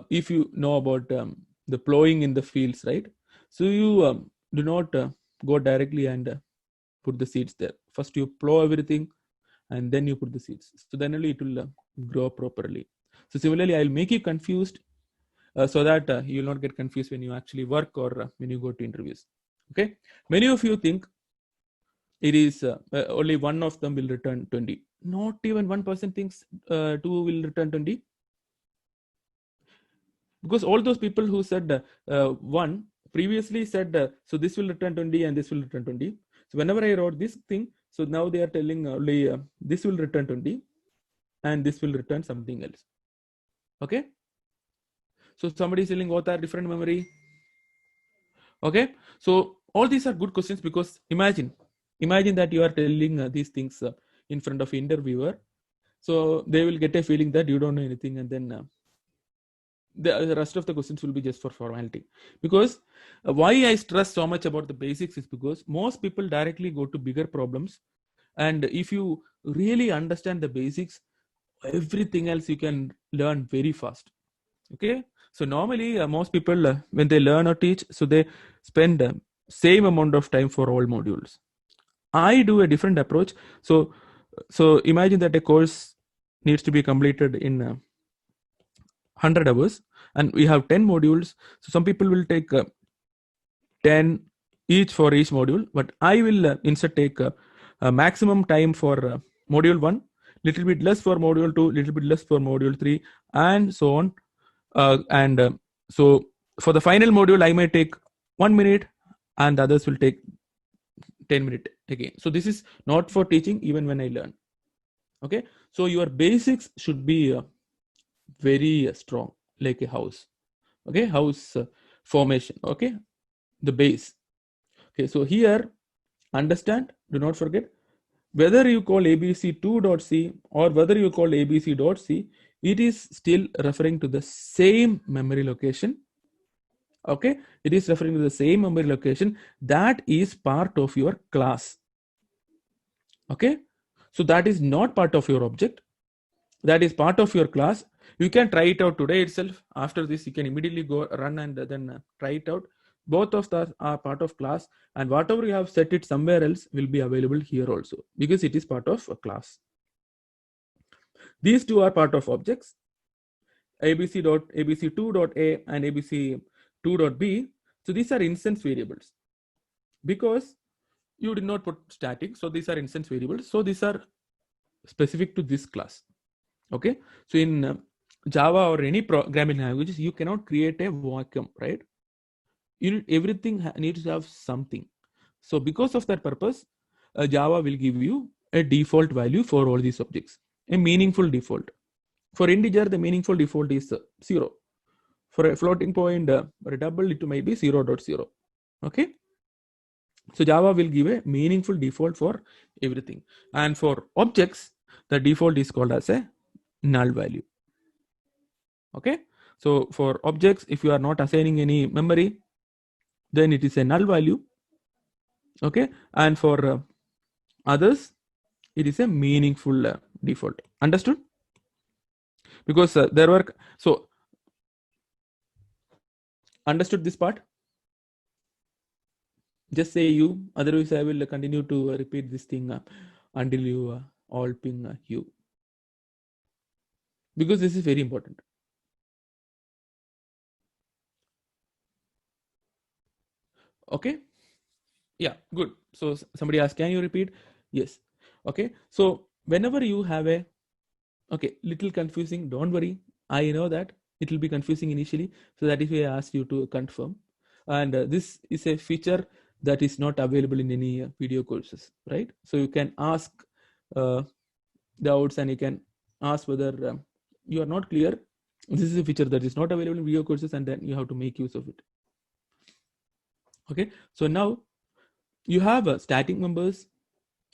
if you know about the plowing in the fields, right? So you do not go directly and put the seeds there. First you plow everything and then you put the seeds, so then only it will grow properly. So similarly, I'll make you confused so that you will not get confused when you actually work or when you go to interviews. Okay, many of you think it is only one of them will return 20. Not even 1% thinks 2 will return 20, because all those people who said 1 previously said so this will return 20 and this will return 20. So whenever I wrote this thing, so now they are telling only this will return 20 and this will return something else. Okay, so somebody is telling both are different memory. Okay, so all these are good questions, because imagine that you are telling these things in front of interviewer, so they will get a feeling that you don't know anything, and then the rest of the questions will be just for formality. Because why I stress so much about the basics is because most people directly go to bigger problems, and if you really understand the basics, everything else you can learn very fast. Okay, so normally most people when they learn or teach, so they spend same amount of time for all modules. I do a different approach. So imagine that a course needs to be completed in 100 hours, and we have 10 modules. So some people will take 10 each for each module, but I will instead take a maximum time for module 1, little bit less for module 2, little bit less for module 3, and so on. So for the final module, I may take 1 minute, and the others will take 10 minutes again. So this is not for teaching, even when I learn. Okay, so your basics should be very strong, like a house. Okay, house formation. Okay, the base. Okay, so here, understand, do not forget, whether you call abc2.c or whether you call abc.c, it is still referring to the same memory location. Okay, it is referring to the same memory location that is part of your class. Okay, so that is not part of your object, that is part of your class. You can try it out today itself. After this, you can immediately go run and then try it out. Both of those are part of class, and whatever you have set it somewhere else will be available here also, because it is part of a class. These two are part of objects, abc2.a and abc2.b. So these are instance variables, because you did not put static, so these are instance variables. So these are specific to this class. Okay, so in Java or any programming languages, you cannot create a vacuum, right? Everything needs to have something. So because of that purpose, Java will give you a default value for all these objects, a meaningful default. For integer, the meaningful default is 0. For a floating point or a double, it may be 0.0. Okay, so Java will give a meaningful default for everything, and for objects, the default is called as a null value. Okay, so for objects, if you are not assigning any memory, then it is a null value. Okay, and for others, it is a meaningful default. Understood? Because there were, so understood this part? Just say you, otherwise I will continue to repeat this thing until you all ping you, because this is very important. Okay, yeah, good. So somebody asked, can you repeat? Yes. Okay, so whenever you have a, okay, little confusing, don't worry, I know that it will be confusing initially, so that is why I asked you to confirm. And this is a feature that is not available in any video courses, right? So you can ask doubts, and you can ask whether you are not clear. This is a feature that is not available in video courses, and then you have to make use of it. Okay, so now you have static members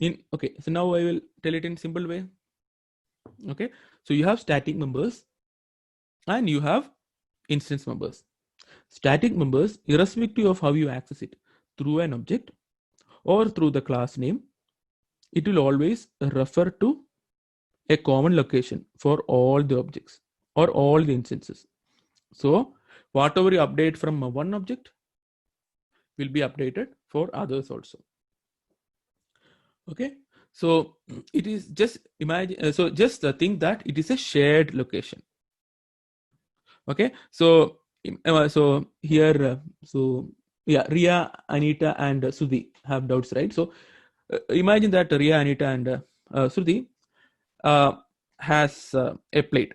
in, okay, so now I will tell it in simple way. Okay, so you have static members and you have instance members. Static members, irrespective of how you access it, through an object or through the class name, it will always refer to a common location for all the objects or all the instances. So whatever you update from one object will be updated for others also. Okay, so it is just imagine, so just think that it is a shared location. Okay, so here, so yeah, Ria, Anita, and Sudhi have doubts, right? So imagine that Ria, Anita, and Sudhi has a plate.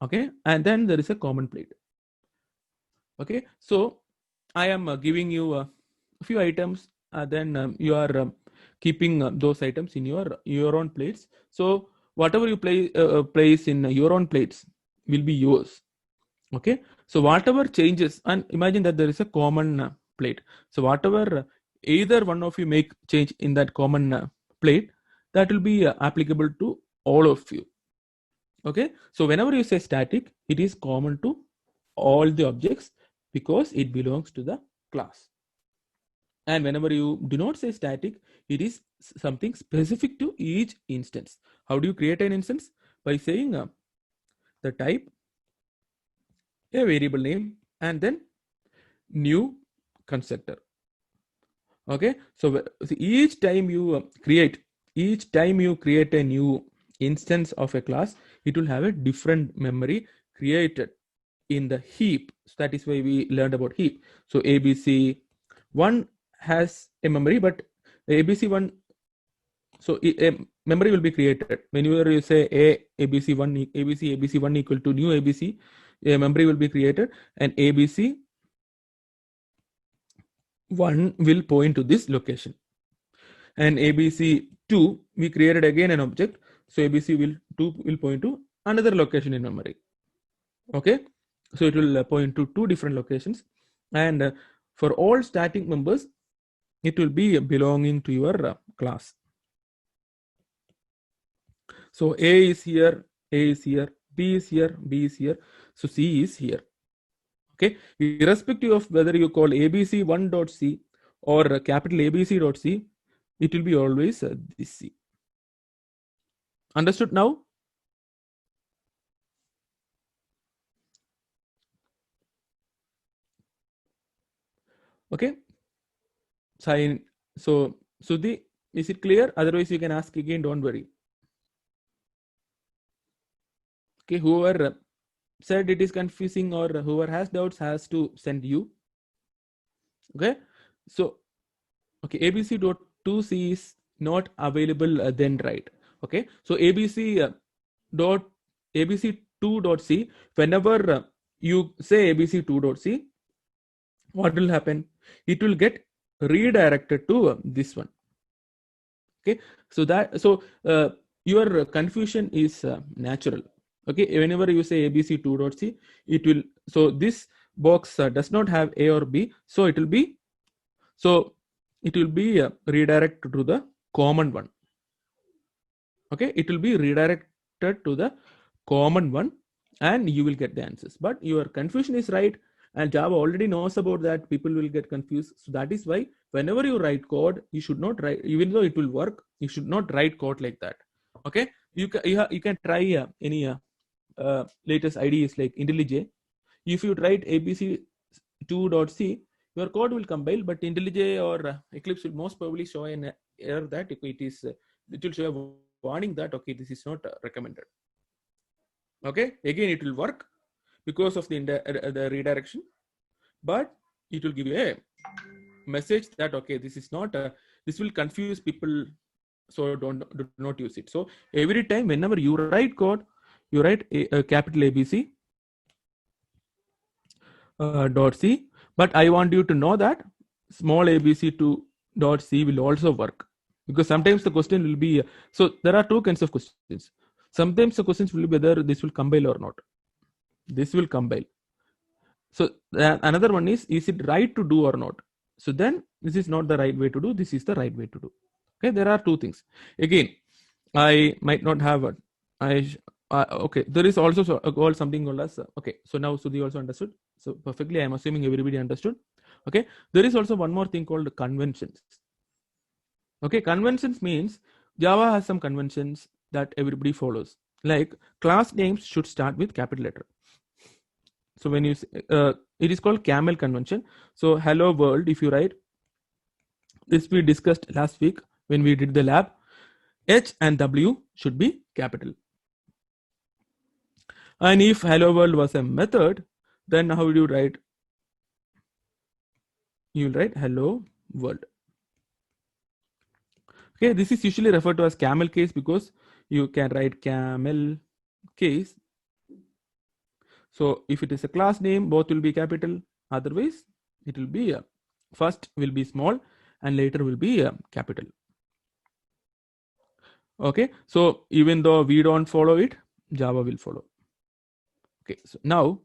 Okay, and then there is a common plate. Okay, so I am giving you a few items, then you are keeping those items in your own plates. So whatever you place in your own plates will be yours. Okay, so whatever changes, and imagine that there is a common plate. So whatever either one of you make change in that common plate, that will be applicable to all of you. Okay, so whenever you say static, it is common to all the objects because it belongs to the class. And whenever you do not say static, it is something specific to each instance. How do you create an instance? By saying the type, a variable name, and then new constructor. Okay, so each time you create a new instance of a class, it will have a different memory created in the heap. So that is why we learned about heap. So ABC1 has a memory, but ABC1, so a memory will be created whenever you say ABC1 ABC1 equal to new ABC, a memory will be created, and ABC 1 will point to this location. And ABC2, we created again an object. So ABC2 will point to another location in memory. Okay. So it will point to 2 different locations. And for all static members, it will be belonging to your class. So A is here, A is here, B is here, B is here. So C is here. Okay. Irrespective of whether you call ABC1.C or capital ABC.C, it will be always this C. Understood now? Okay. So Sudhi, is it clear? Otherwise, you can ask again. Don't worry. Okay. Whoever said it is confusing or whoever has doubts has to send you. Okay. So okay, ABC.2C is not available then, right? Okay. So ABC2.C, whenever you say ABC2.C, what will happen? It will get redirected to this one. Okay. So your confusion is natural. Okay. Whenever you say ABC2.C, it will, so this box does not have A or B. So it will be redirected to the common one. Okay. It will be redirected to the common one and you will get the answers. But your confusion is right. And Java already knows about that. People will get confused. So that is why whenever you write code, you should not write, even though it will work, you should not write code like that. Okay. You can try any latest IDEs like IntelliJ. If you write ABC2.C, your code will compile, but IntelliJ or Eclipse will most probably show an error that it will show a warning that okay, this is not recommended. Okay, again it will work because of the redirection, but it will give you a message that okay, this is not this will confuse people, so do not use it. So every time whenever you write code, you write a capital ABC .c, but I want you to know that small ABC2.c will also work, because sometimes the question will be so there are two kinds of questions. Sometimes the questions will be whether this will compile or not. This will compile. So another one is it right to do or not? So then this is not the right way to do, this is the right way to do. Okay, there are two things. Again, I might not have a, okay, there is also called something called as okay. So now Sudhi also understood. So perfectly, I am assuming everybody understood. Okay, there is also one more thing called conventions. Okay, conventions means Java has some conventions that everybody follows. Like class names should start with capital letter. So when you it is called camel convention. So hello world, if you write this, we discussed last week when we did the lab, H and W should be capital. And if hello world was a method, then how would you write? You will write hello world. Okay, this is usually referred to as camel case because you can write camel case. So if it is a class name, both will be capital. Otherwise, it will be first will be small and later will be capital. Okay, so even though we don't follow it, Java will follow. Okay, so now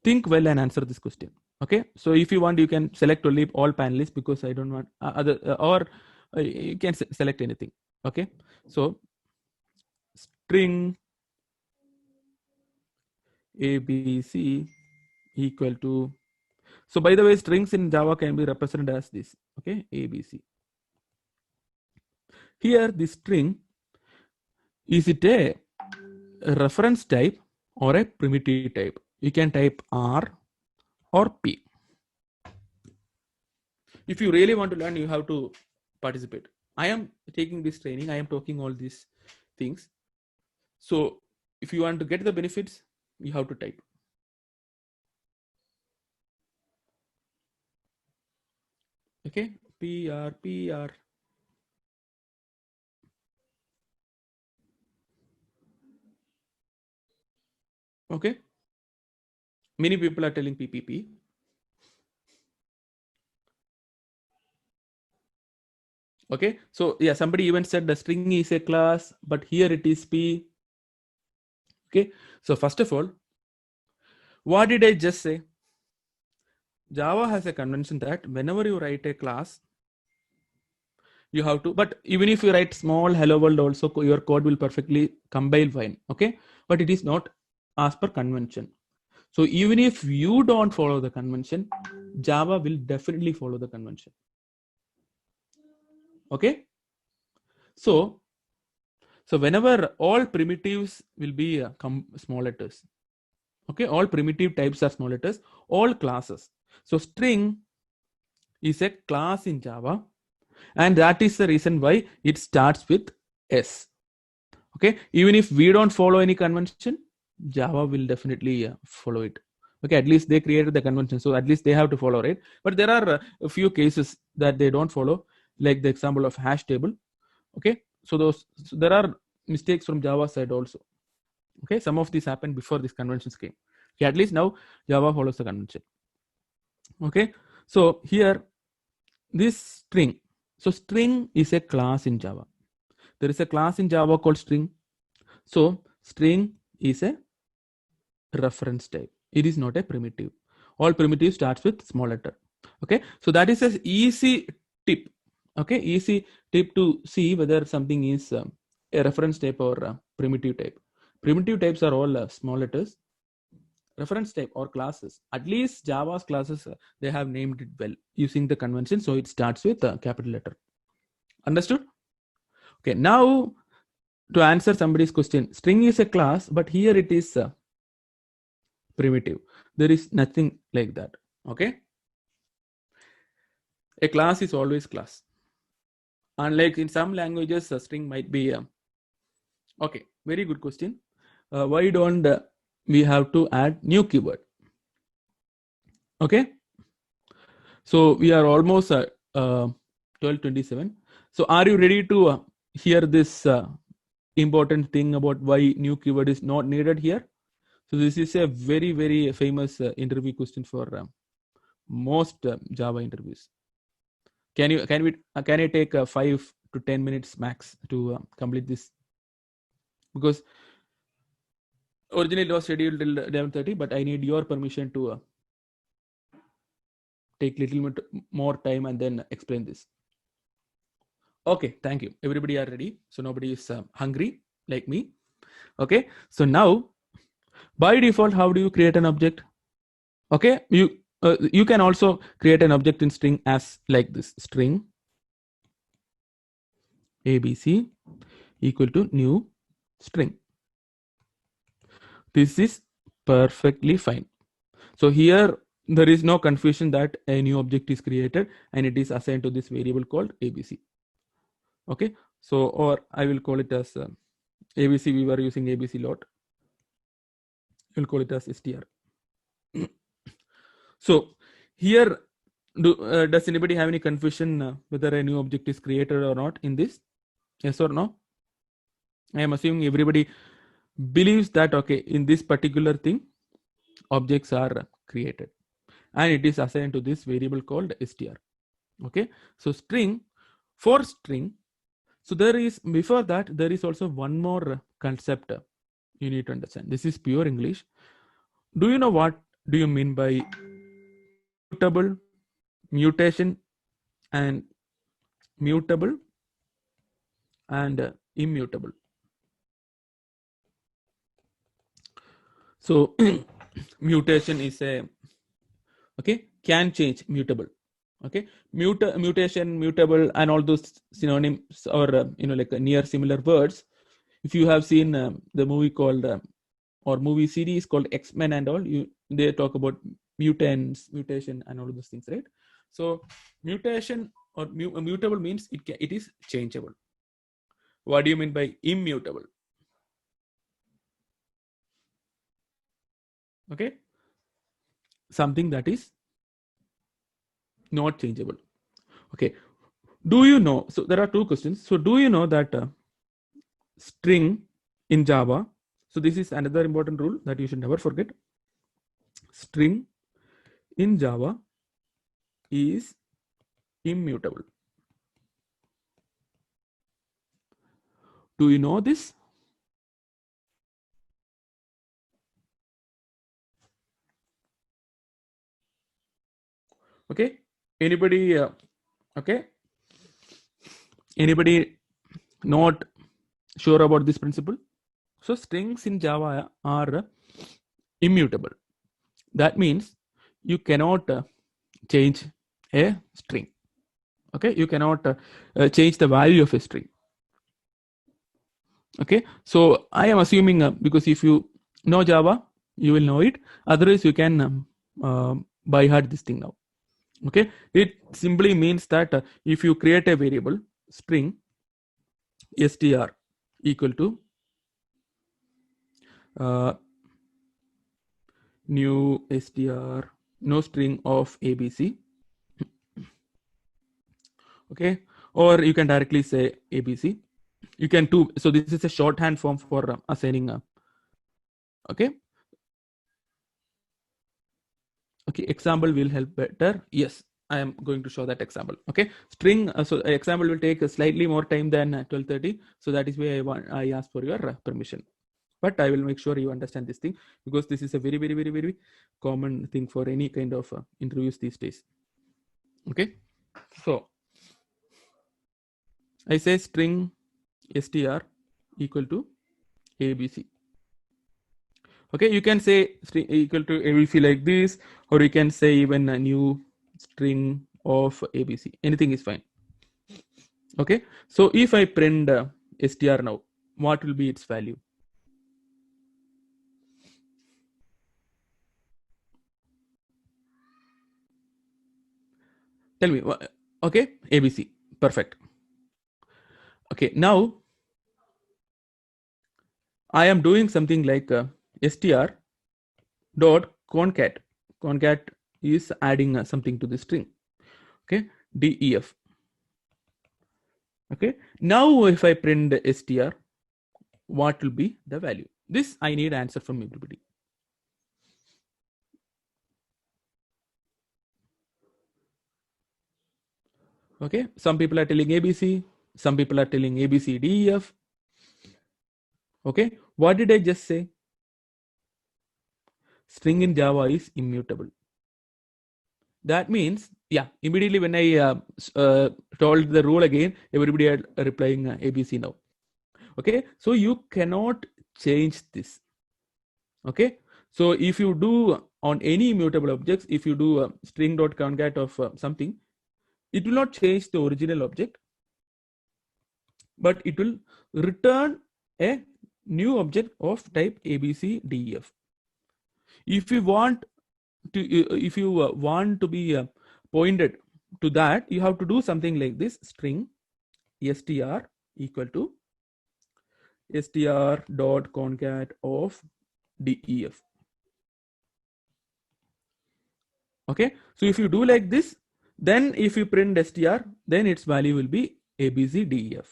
think well and answer this question. Okay, so if you want, you can select only all panelists because I don't want other or you can select anything. Okay, so string ABC equal to, so by the way, strings in Java can be represented as this. Okay, ABC. Here this string, is it a reference type or a primitive type? You can type R or P. If you really want to learn, you have to participate. I am taking this training, I am talking all these things. So if you want to get the benefits, you have to type. Okay, PR. Okay, many people are telling PPP. Okay, so yeah, somebody even said the string is a class, but here it is P. Okay, so first of all, what did I just say? Java has a convention that whenever you write a class, you have to, but even if you write small hello world also, your code will perfectly compile fine. Okay, but it is not as per convention. So even if you don't follow the convention, Java will definitely follow the convention. Okay, so whenever all primitives will be small letters. Okay, all primitive types are small letters, all classes. So string is a class in Java, and that is the reason why it starts with S. Okay, even if we don't follow any convention, Java will definitely follow it. Okay, at least they created the convention, so at least they have to follow, right? But there are a few cases that they don't follow, like the example of hash table. Okay, so there are mistakes from Java side also. Okay, some of these happened before these conventions came. Okay, at least now Java follows the convention. Okay, so here this string. So string is a class in Java. There is a class in Java called string. So string is a reference type. It is not a primitive. All primitive starts with small letter. Okay, so that is an easy tip. Okay, easy tip to see whether something is a reference type or a primitive type. Primitive types are all small letters. Reference type or classes, at least Java's classes, they have named it well using the convention, so it starts with a capital letter. Understood? Okay, now to answer somebody's question, string is a class, but here it is primitive. There is nothing like that. Okay, a class is always class, unlike in some languages a string might be okay. Very good question. Why don't we have to add new keyword? Okay, so we are almost 12:27. So are you ready to hear this important thing about why new keyword is not needed here? So this is a very, very famous interview question for most Java interviews. Can I take 5 to 10 minutes max to complete this? Because originally it was scheduled till 11:30, but I need your permission to take little bit more time and then explain this. Okay, thank you. Everybody are ready. So nobody is hungry like me. Okay, so now by default, how do you create an object? Okay, you can also create an object in string as like this: string abc equal to new string. This is perfectly fine. So here there is no confusion that a new object is created and it is assigned to this variable called abc. Okay, so or I will call it as abc. We were using abc lot. We'll call it as str. So here, does anybody have any confusion whether a new object is created or not in this? Yes or no? I am assuming everybody believes that, okay, in this particular thing, objects are created and it is assigned to this variable called str. Okay, so string, for string, so there is, before that, there is also one more concept you need to understand. This is pure English. Do you know what do you mean by mutable, mutation, and mutable and immutable? So mutation is a, okay, can change, mutable. Okay, mutation, mutable, and all those synonyms or like near similar words. If you have seen the movie called or movie series called X-Men and all, they talk about mutants, mutation, and all of those things, right? So mutation or mutable means it is changeable. What do you mean by immutable? Okay, something that is not changeable. Okay, do you know? So there are two questions. So do you know that string in Java? So this is another important rule that you should never forget. String in Java is immutable. Do you know this? Okay. Anybody? Okay. Anybody not sure about this principle? So strings in Java are immutable. That means you cannot change a string. Okay, you cannot change the value of a string. Okay, so I am assuming because if you know Java, you will know it. Otherwise, you can by heart this thing now. Okay, it simply means that if you create a variable string str equal to uh, new str no string of abc, okay, or you can directly say abc. You can do so. This is a shorthand form for assigning. Okay, okay. Example will help better. Yes, I am going to show that example. Okay, string. So example will take slightly more time than 12:30. So that is why I ask for your permission. But I will make sure you understand this thing because this is a very, very, very, very common thing for any kind of interviews these days. Okay, so I say string str equal to abc. Okay, you can say string equal to abc like this, or you can say even a new string of abc. Anything is fine. Okay, so if I print str now, what will be its value? Tell me. Okay, abc. Perfect. Okay, now I am doing something like str dot concat. Concat is adding something to the string. Okay, def. Okay, now if I print str, what will be the value? This I need answer from everybody. Okay, some people are telling abc, some people are telling abc def. Okay, what did I just say? String in Java is immutable. That means, yeah, immediately when I told the rule again, everybody are replying abc now. Okay, so you cannot change this. Okay, so if you do on any immutable objects, if you do string dot concat of something, it will not change the original object, but it will return a new object of type abcdef. If you want to be pointed to that, you have to do something like this: string str equal to str dot concat of def. Okay, so if you do like this, then if you print str, then its value will be abcdef.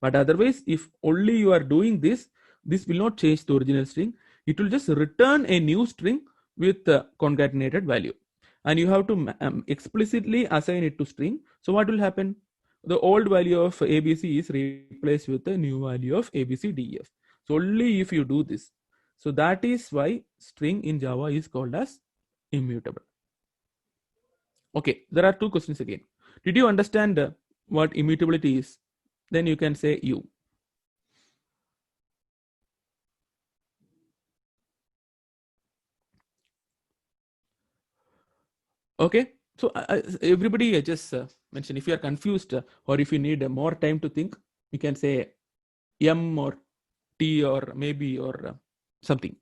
But otherwise, if only you are doing this, this will not change the original string. It will just return a new string with concatenated value, and you have to explicitly assign it to string. So what will happen? The old value of abc is replaced with the new value of abcdef. So only if you do this. So that is why string in Java is called as immutable. Okay, there are two questions again. Did you understand what immutability is? Then you can say you. Okay, so everybody just mention if you are confused or if you need more time to think, you can say M or T or maybe or something.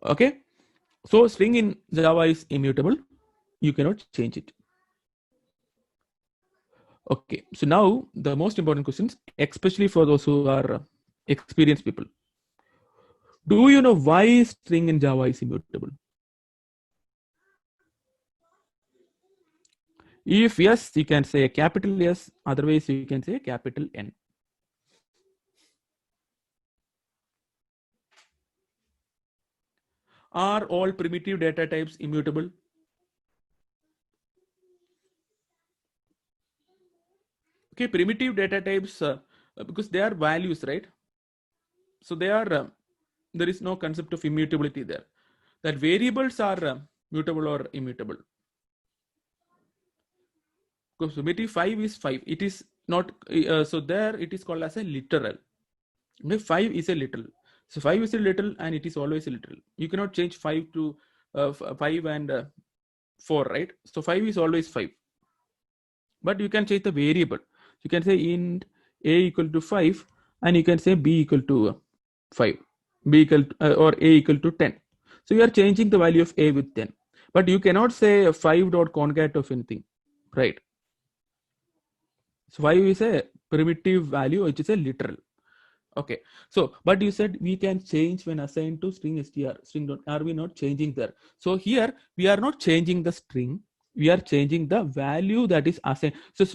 Okay, so string in Java is immutable. You cannot change it. Okay, so now the most important questions, especially for those who are experienced people. Do you know why string in Java is immutable? If yes, you can say a capital S, otherwise you can say capital N. Are all primitive data types immutable? Okay, primitive data types, because they are values, right? So they are, there is no concept of immutability there. That variables are mutable or immutable. Because primitive 5 is 5. It is not, so there it is called as a literal. Okay, 5 is a literal. So 5 is a literal and it is always a literal. You cannot change 5 to 5 and 4, right? So 5 is always 5. But you can change the variable. You can say int a equal to 5 and you can say b equal to 5, b equal to, or a equal to 10. So you are changing the value of a with 10. But you cannot say 5 dot concat of anything, right? So 5 is a primitive value which is a literal. Okay, so but you said we can change when assigned to string str, string dot, are we not changing there? So here we are not changing the string, we are changing the value that is assigned. So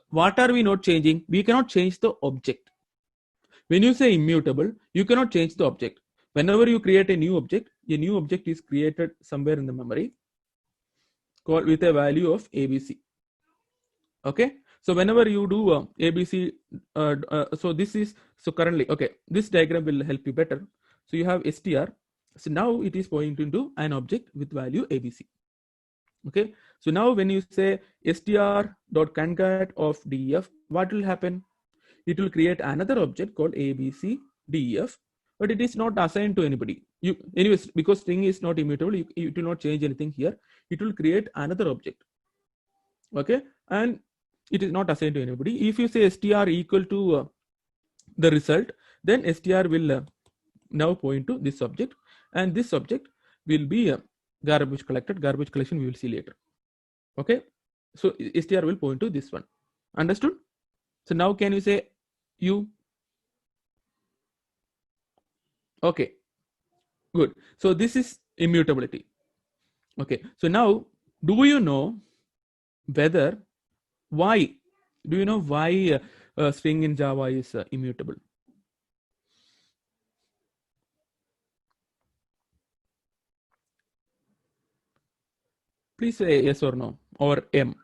what are we not changing? We cannot change the object. When you say immutable, you cannot change the object. Whenever you create a new object is created somewhere in the memory called with a value of abc. Okay, so whenever you do abc, so this is, so currently, okay, this diagram will help you better. So you have str, so now it is pointing to an object with value abc. Okay, so now when you say str dot concat of def, what will happen? It will create another object called abc def, but it is not assigned to anybody. You anyways, because string is not immutable, it will not change anything here. It will create another object. Okay, and it is not assigned to anybody. If you say str equal to the result, then str will now point to this object, and this object will be garbage collected. Garbage collection we will see later. Okay, so str will point to this one. Understood? So now can you say you? Okay, good. So this is immutability. Okay, so now do you know whether, why, do you know why string in Java is immutable? Please say yes or no or M.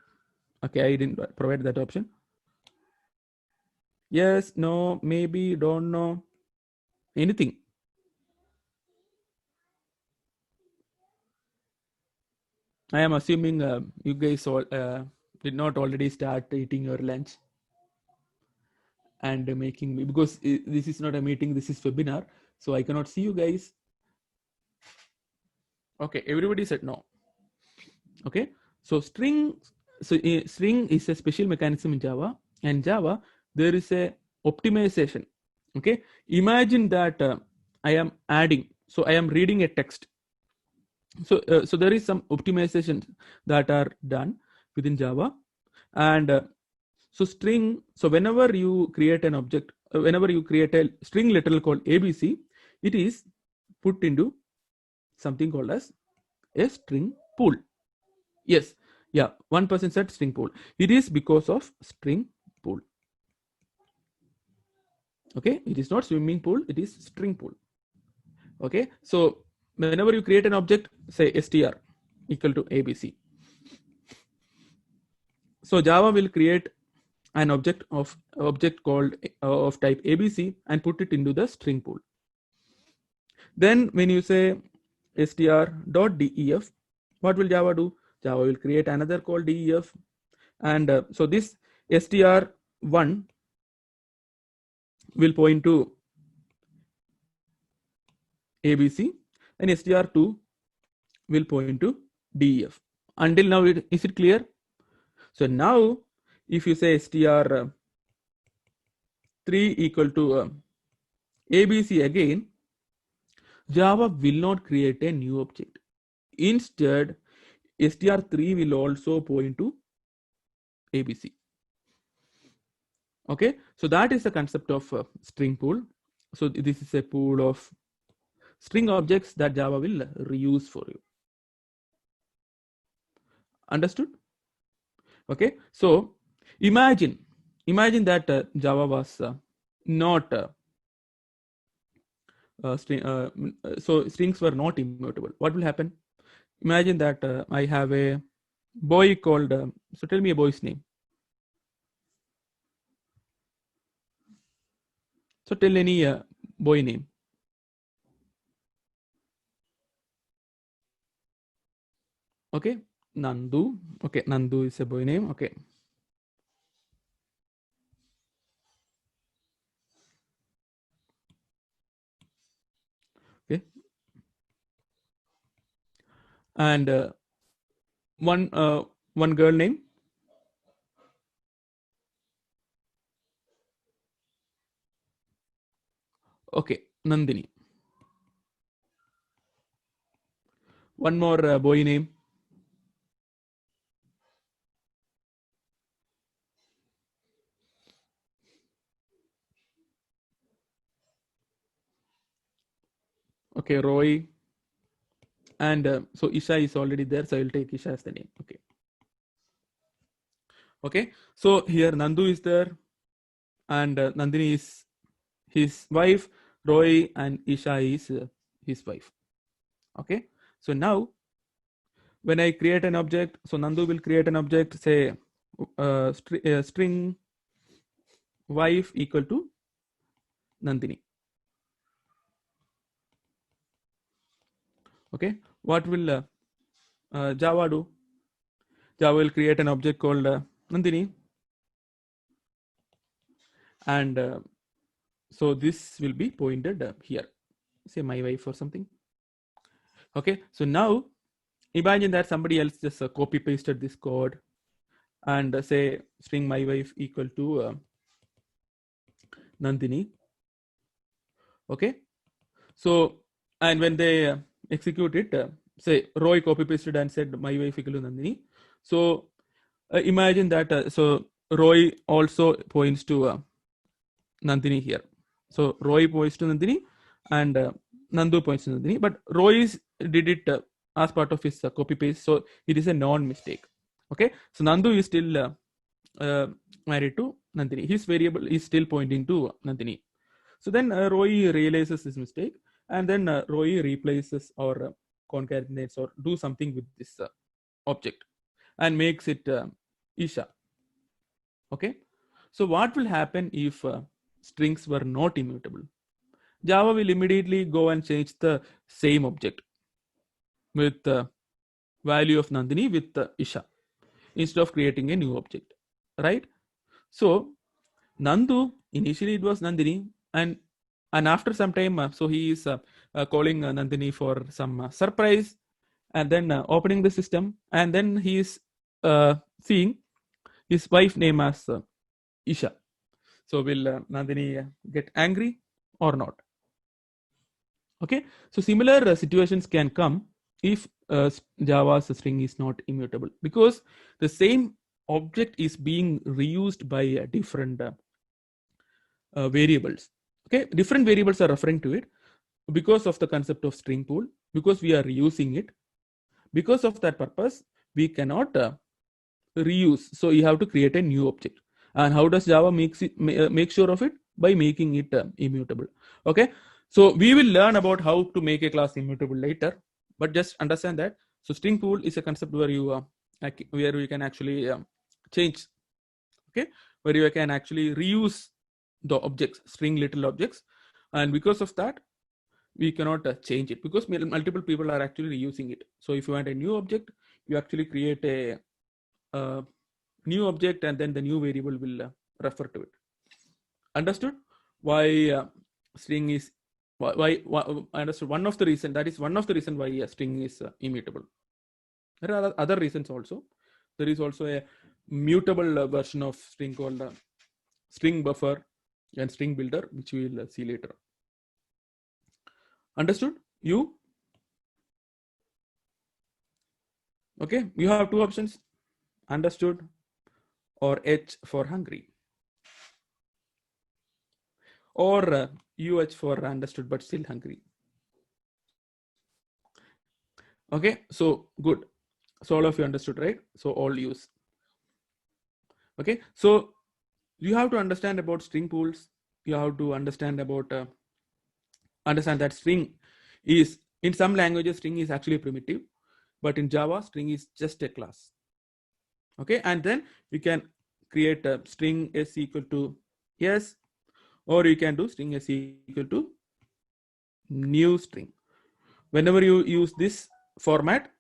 Okay, I didn't provide that option. Yes, no, maybe, don't know, anything. I am assuming you guys all did not already start eating your lunch and making me, because this is not a meeting, this is webinar, so I cannot see you guys. Okay, everybody said no. Okay, so string, so string is a special mechanism in Java, and Java there is a optimization. Okay, imagine that I am adding, so I am reading a text. So so there is some optimizations that are done within Java, and so string, so whenever you create an object, whenever you create a string literal called abc, it is put into something called as a string pool. Yes, yeah, one person said string pool. It is because of string pool. Okay, it is not swimming pool, it is string pool. Okay, so whenever you create an object, say str equal to abc, so Java will create an object called of type abc and put it into the string pool. Then when you say str.def, what will Java do? Java will create another called def, and so this str1 will point to abc, and str2 will point to def. Until now, is it clear? So now if you say str3 equal to abc again, Java will not create a new object. Instead, str3 will also point to abc. Okay, so that is the concept of string pool. So this is a pool of string objects that Java will reuse for you. Understood? Okay, so imagine that Java was not so strings were not immutable. What will happen? Imagine that I have a boy called, so tell me a boy's name. So tell any boy name. Okay, Nandu. Okay, Nandu is a boy name. Okay. Okay. And one girl name. Okay, Nandini. One more boy name. Okay, Roy. And so Isha is already there, so I will take Isha as the name. Okay. Okay. So here Nandu is there, and Nandini is his wife. Roy and Isha is his wife. Okay. So now when I create an object, so Nandu will create an object, say string wife equal to Nandini. Okay. What will Java do? Java will create an object called Nandini, and so this will be pointed here, say my wife or something. Okay, so now imagine that somebody else just copy pasted this code and say string my wife equal to Nandini. Okay, so and when they execute it, say Roy copy pasted and said my wife equal to Nandini. So imagine that so Roy also points to Nandini here. So Roy points to Nandini and Nandu points to Nandini, but Roy did it as part of his copy paste, so it is a non-mistake. Okay, so Nandu is still married to Nandini. His variable is still pointing to Nandini. So then Roy realizes his mistake, and then Roy replaces or concatenates or do something with this object and makes it Isha. Okay, so what will happen if strings were not immutable? Java will immediately go and change the same object with the value of Nandini with Isha instead of creating a new object, right? So Nandu, initially it was Nandini, and after some time, so he is calling Nandini for some surprise, and then opening the system, and then he is seeing his wife name as Isha. So will Nandini get angry or not? Okay, so similar situations can come if Java's string is not immutable, because the same object is being reused by different variables. Okay, different variables are referring to it because of the concept of string pool, because we are reusing it. Because of that purpose, we cannot reuse. So you have to create a new object. And how does Java make sure of it? By making it immutable. Okay, so we will learn about how to make a class immutable later, but just understand that. So string pool is a concept where you can actually change. Okay, where you can actually reuse the objects, string little objects, and because of that, we cannot change it because multiple people are actually reusing it. So if you want a new object, you actually create a new object, and then the new variable will refer to it. Understood? Why string is why understood one of the reason, that is one of the reason why a string is immutable. There are other reasons also. There is also a mutable version of string called string buffer and string builder, which we will see later. Understood? You? Okay, you have two options, understood or H for hungry, or UH for understood but still hungry. Okay, so good. So all of you understood, right? So all use. Okay, so you have to understand about string pools. You have to understand about understand that string is, in some languages string is actually primitive, but in Java string is just a class. Okay, and then you can create a string s equal to yes, or you can do string is equal to new string. Whenever you use this format,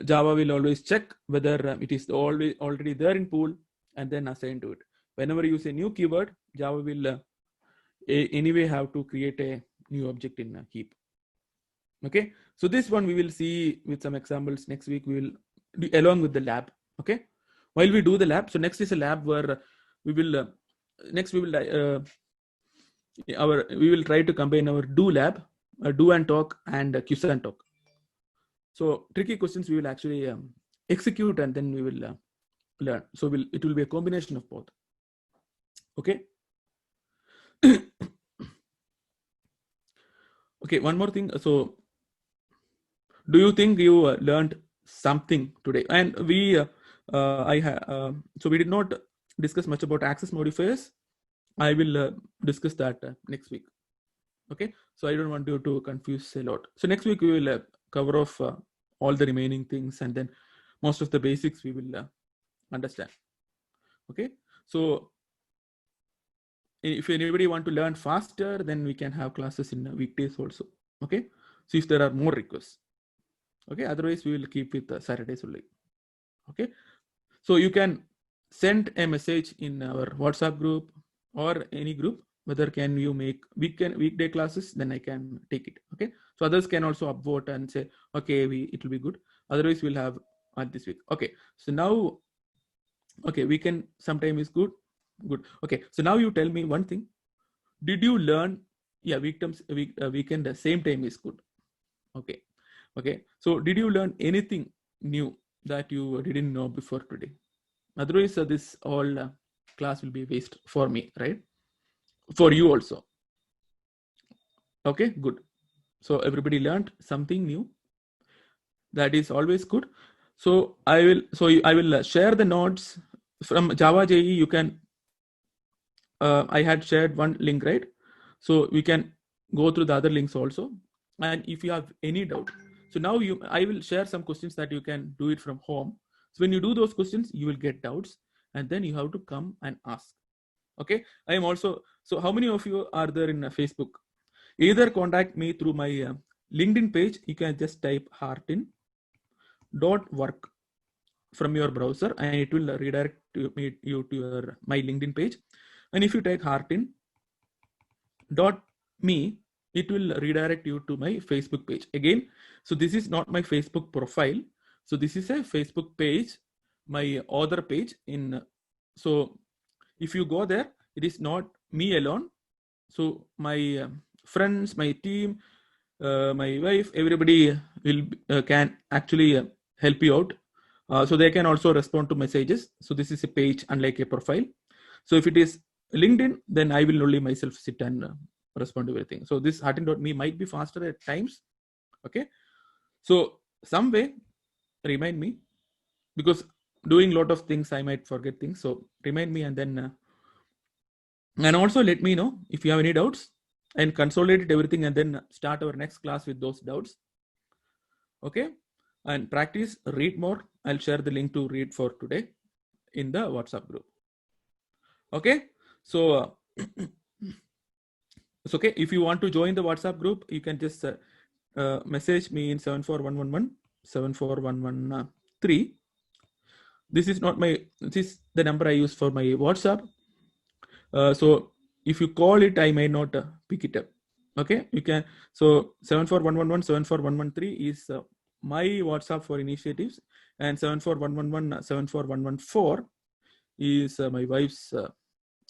Java will always check whether it is already there in pool and then assign to it. Whenever you use a new keyword, Java will anyway have to create a new object in a heap. Okay, so this one we will see with some examples next week. We will do along with the lab. Okay, while we do the lab, so next is a lab where we will we will try to combine our do lab, do and talk, and quiz and talk. So tricky questions we will actually execute and then we will learn. So it will be a combination of both. Okay. Okay, one more thing. So do you think you learned something today? And we so we did not discuss much about access modifiers. I will discuss that next week. Okay, so I don't want you to confuse a lot. So next week we will cover off all the remaining things, and then most of the basics we will understand. Okay, so if anybody want to learn faster, then we can have classes in weekdays also. Okay, so if there are more requests. Okay, otherwise we will keep with Saturdays only. Okay, so you can send a message in our WhatsApp group or any group, whether can you make weekday classes, then I can take it. Okay, so others can also upvote and say, okay, it will be good. Otherwise we'll have this week. Okay, so now, okay, weekend sometime is good. Okay, so now you tell me one thing. Did you learn? Yeah, weekend the same time is good. Okay. Okay, so did you learn anything new that you didn't know before today? Otherwise, this all class will be waste for me, right? For you also. Okay, good. So everybody learned something new. That is always good. So I will share the notes from Java JE. You can. I had shared one link, right? So we can go through the other links also. And if you have any doubt, so now I will share some questions that you can do it from home. So when you do those questions, you will get doubts, and then you have to come and ask. Okay, I am also. So how many of you are there in Facebook? Either contact me through my LinkedIn page. You can just type hartin.work from your browser, and it will redirect you to my LinkedIn page. And if you type hartin.me, it will redirect you to my Facebook page again. So this is not my Facebook profile. So this is a Facebook page, my author page in. So if you go there, it is not me alone. So my friends, my team, my wife, everybody will can actually help you out. So they can also respond to messages. So this is a page unlike a profile. So if it is LinkedIn, then I will only myself sit and respond to everything. So this hartin.me might be faster at times. Okay, so some way remind me, because doing a lot of things I might forget things. So remind me, and then and also let me know if you have any doubts, and consolidate everything and then start our next class with those doubts. Okay, and practice, read more. I'll share the link to read for today in the WhatsApp group. Okay, so it's okay. If you want to join the WhatsApp group, you can just message me in 74111 74113. This is the number I use for my WhatsApp. So if you call it, I may not pick it up. Okay, you can. So 74111 74113 is my WhatsApp for initiatives, and 74111 74114 is my wife's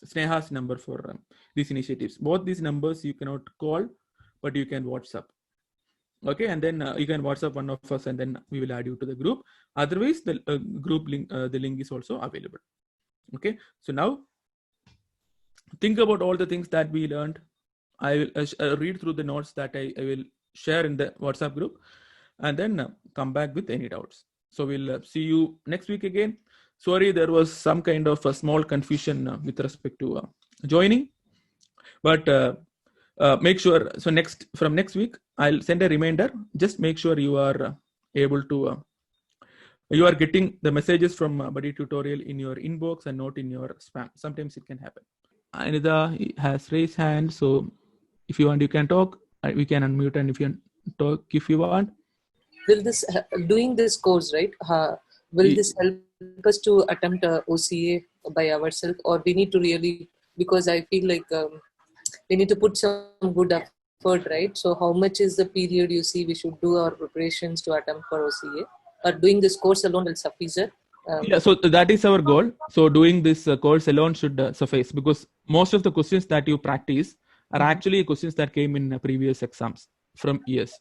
Sneha's number for these initiatives. Both these numbers you cannot call, but you can WhatsApp. Okay, and then you can WhatsApp one of us, and then we will add you to the group. Otherwise, the group link, the link is also available. Okay, so now think about all the things that we learned. I will read through the notes that I will share in the WhatsApp group, and then come back with any doubts. So we'll see you next week again. Sorry, there was some kind of a small confusion with respect to joining, but make sure. So from next week, I'll send a reminder. Just make sure you are able to. You are getting the messages from Buddy Tutorial in your inbox and not in your spam. Sometimes it can happen. Anida has raised hand, so if you want, you can talk. We can unmute, and if you talk, if you want. Will this doing this course, right? Will this help us to attempt OCA by ourselves, or we need to really, because I feel like we need to put some good effort, right? So how much is the period you see we should do our preparations to attempt for OCA? Or doing this course alone will suffice it? Yeah, so that is our goal. So doing this course alone should suffice, because most of the questions that you practice are actually questions that came in previous exams from years.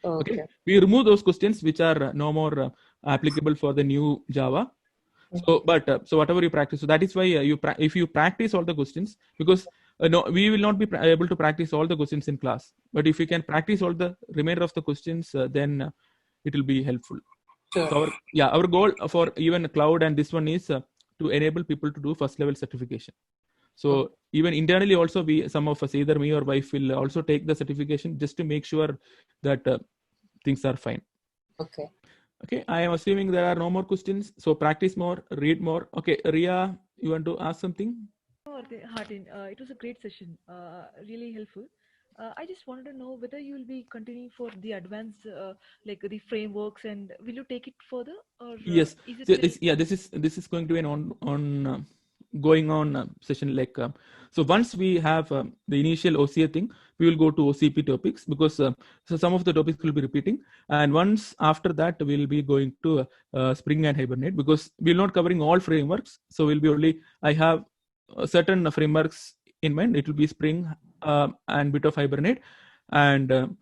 Okay, we remove those questions which are no more applicable for the new Java. So, but so whatever you practice, so that is why if you practice all the questions, because no, we will not be able to practice all the questions in class. But if you can practice all the remainder of the questions, then it will be helpful. Sure. So our goal for even cloud and this one is to enable people to do first level certification. So even internally also, some of us, either me or wife, will also take the certification just to make sure that things are fine. Okay, I am assuming there are no more questions. So practice more, read more. Okay, Ria, you want to ask something? Okay, Hartin, it was a great session, really helpful. I just wanted to know whether you will be continuing for the advanced, like the frameworks, and will you take it further, or Yes. is it So still? this is going to be an going on session. Like so, once we have the initial OCA thing, we will go to OCP topics, because so some of the topics will be repeating, and once after that we'll be going to Spring and Hibernate, because we're not covering all frameworks. So we'll be only, I have certain frameworks in mind. It will be Spring and bit of Hibernate, and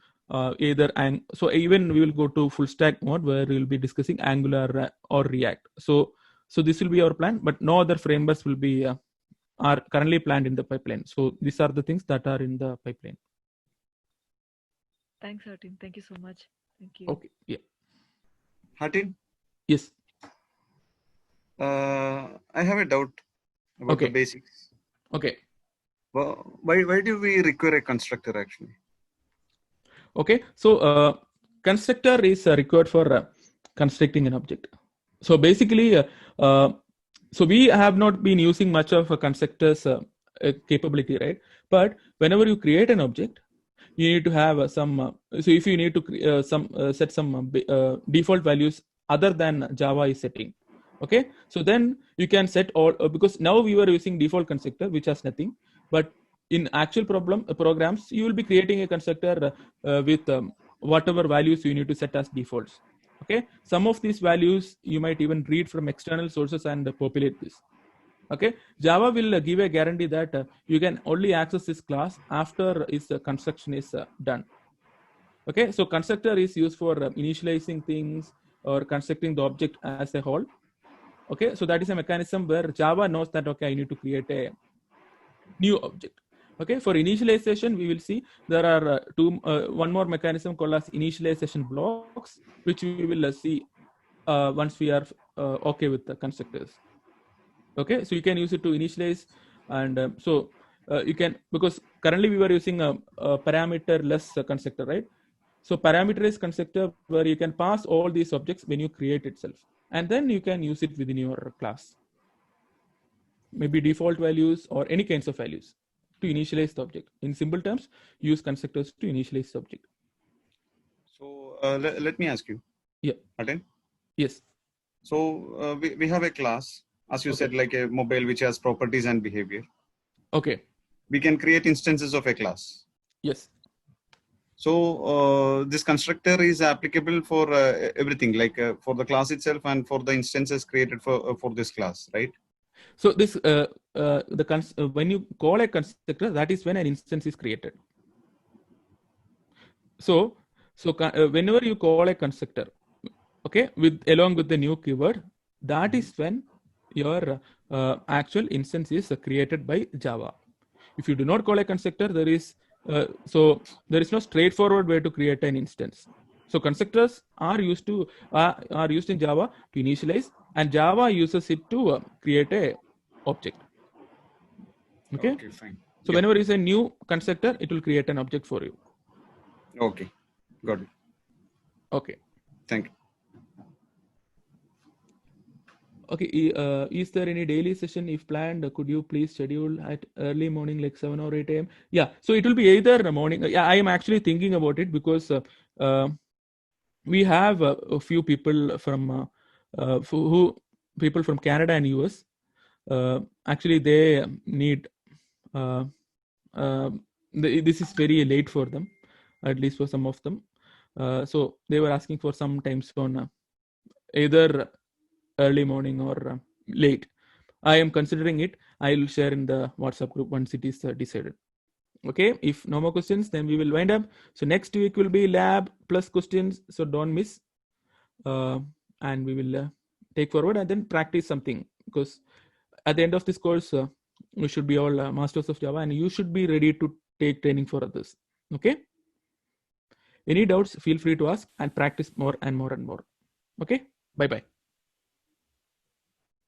so even we will go to full stack mode, where we will be discussing Angular or React. So this will be our plan, but no other frameworks will be are currently planned in the pipeline. So these are the things that are in the pipeline. Thanks, Hartin. Thank you so much. Thank you. Okay. Yeah. Hartin? Yes. I have a doubt about the basics. Okay. Well, why do we require a constructor actually? Okay. So constructor is required for constructing an object. So basically, so we have not been using much of a constructor's capability, right? But whenever you create an object, you need to have some. So if you need to set some default values other than Java is setting, okay. So then you can set all, because now we were using default constructor which has nothing, but in actual programs you will be creating a constructor with whatever values you need to set as defaults. Okay, some of these values you might even read from external sources and populate this. Okay, Java will give a guarantee that you can only access this class after its construction is done. Okay, so constructor is used for initializing things or constructing the object as a whole. Okay, so that is a mechanism where Java knows that, okay, I need to create a new object. Okay, for initialization, we will see there are one more mechanism called as initialization blocks, which we will see once we are okay with the constructors. Okay, so you can use it to initialize, and you can, because currently we were using a parameter-less constructor, right? So parameterized constructor, where you can pass all these objects when you create itself, and then you can use it within your class. Maybe default values or any kinds of values to initialize the object. In simple terms, use constructors to initialize the object. So let me ask you. Yeah. Martin? Yes. So we have a class, as you said, like a mobile which has properties and behavior. Okay. We can create instances of a class. Yes. So this constructor is applicable for everything, like for the class itself and for the instances created for this class, right? So this when you call a constructor, that is when an instance is created. So whenever you call a constructor, okay, along with the new keyword, that is when your actual instance is created by Java. If you do not call a constructor, there is no straightforward way to create an instance. So constructors are used in Java to initialize, and Java uses it to create a object. Okay, fine. So whenever you say new constructor, it will create an object for you. Okay, got it. Okay. Thank you. Okay, is there any daily session if planned? Could you please schedule at early morning, like 7 or 8 a.m.? Yeah, so it will be either the morning. Yeah, I am actually thinking about it because we have a few people from who people from Canada and US. Actually, they need. Uh, this is very late for them, at least for some of them. So they were asking for some times on either early morning or late. I am considering it. I will share in the WhatsApp group once it is decided. Okay, if no more questions, then we will wind up. So next week will be lab plus questions, so don't miss. And we will take forward and then practice something, because at the end of this course, we should be all masters of Java, and you should be ready to take training for others. Okay. Any doubts, feel free to ask and practice more and more and more. Okay. Bye bye.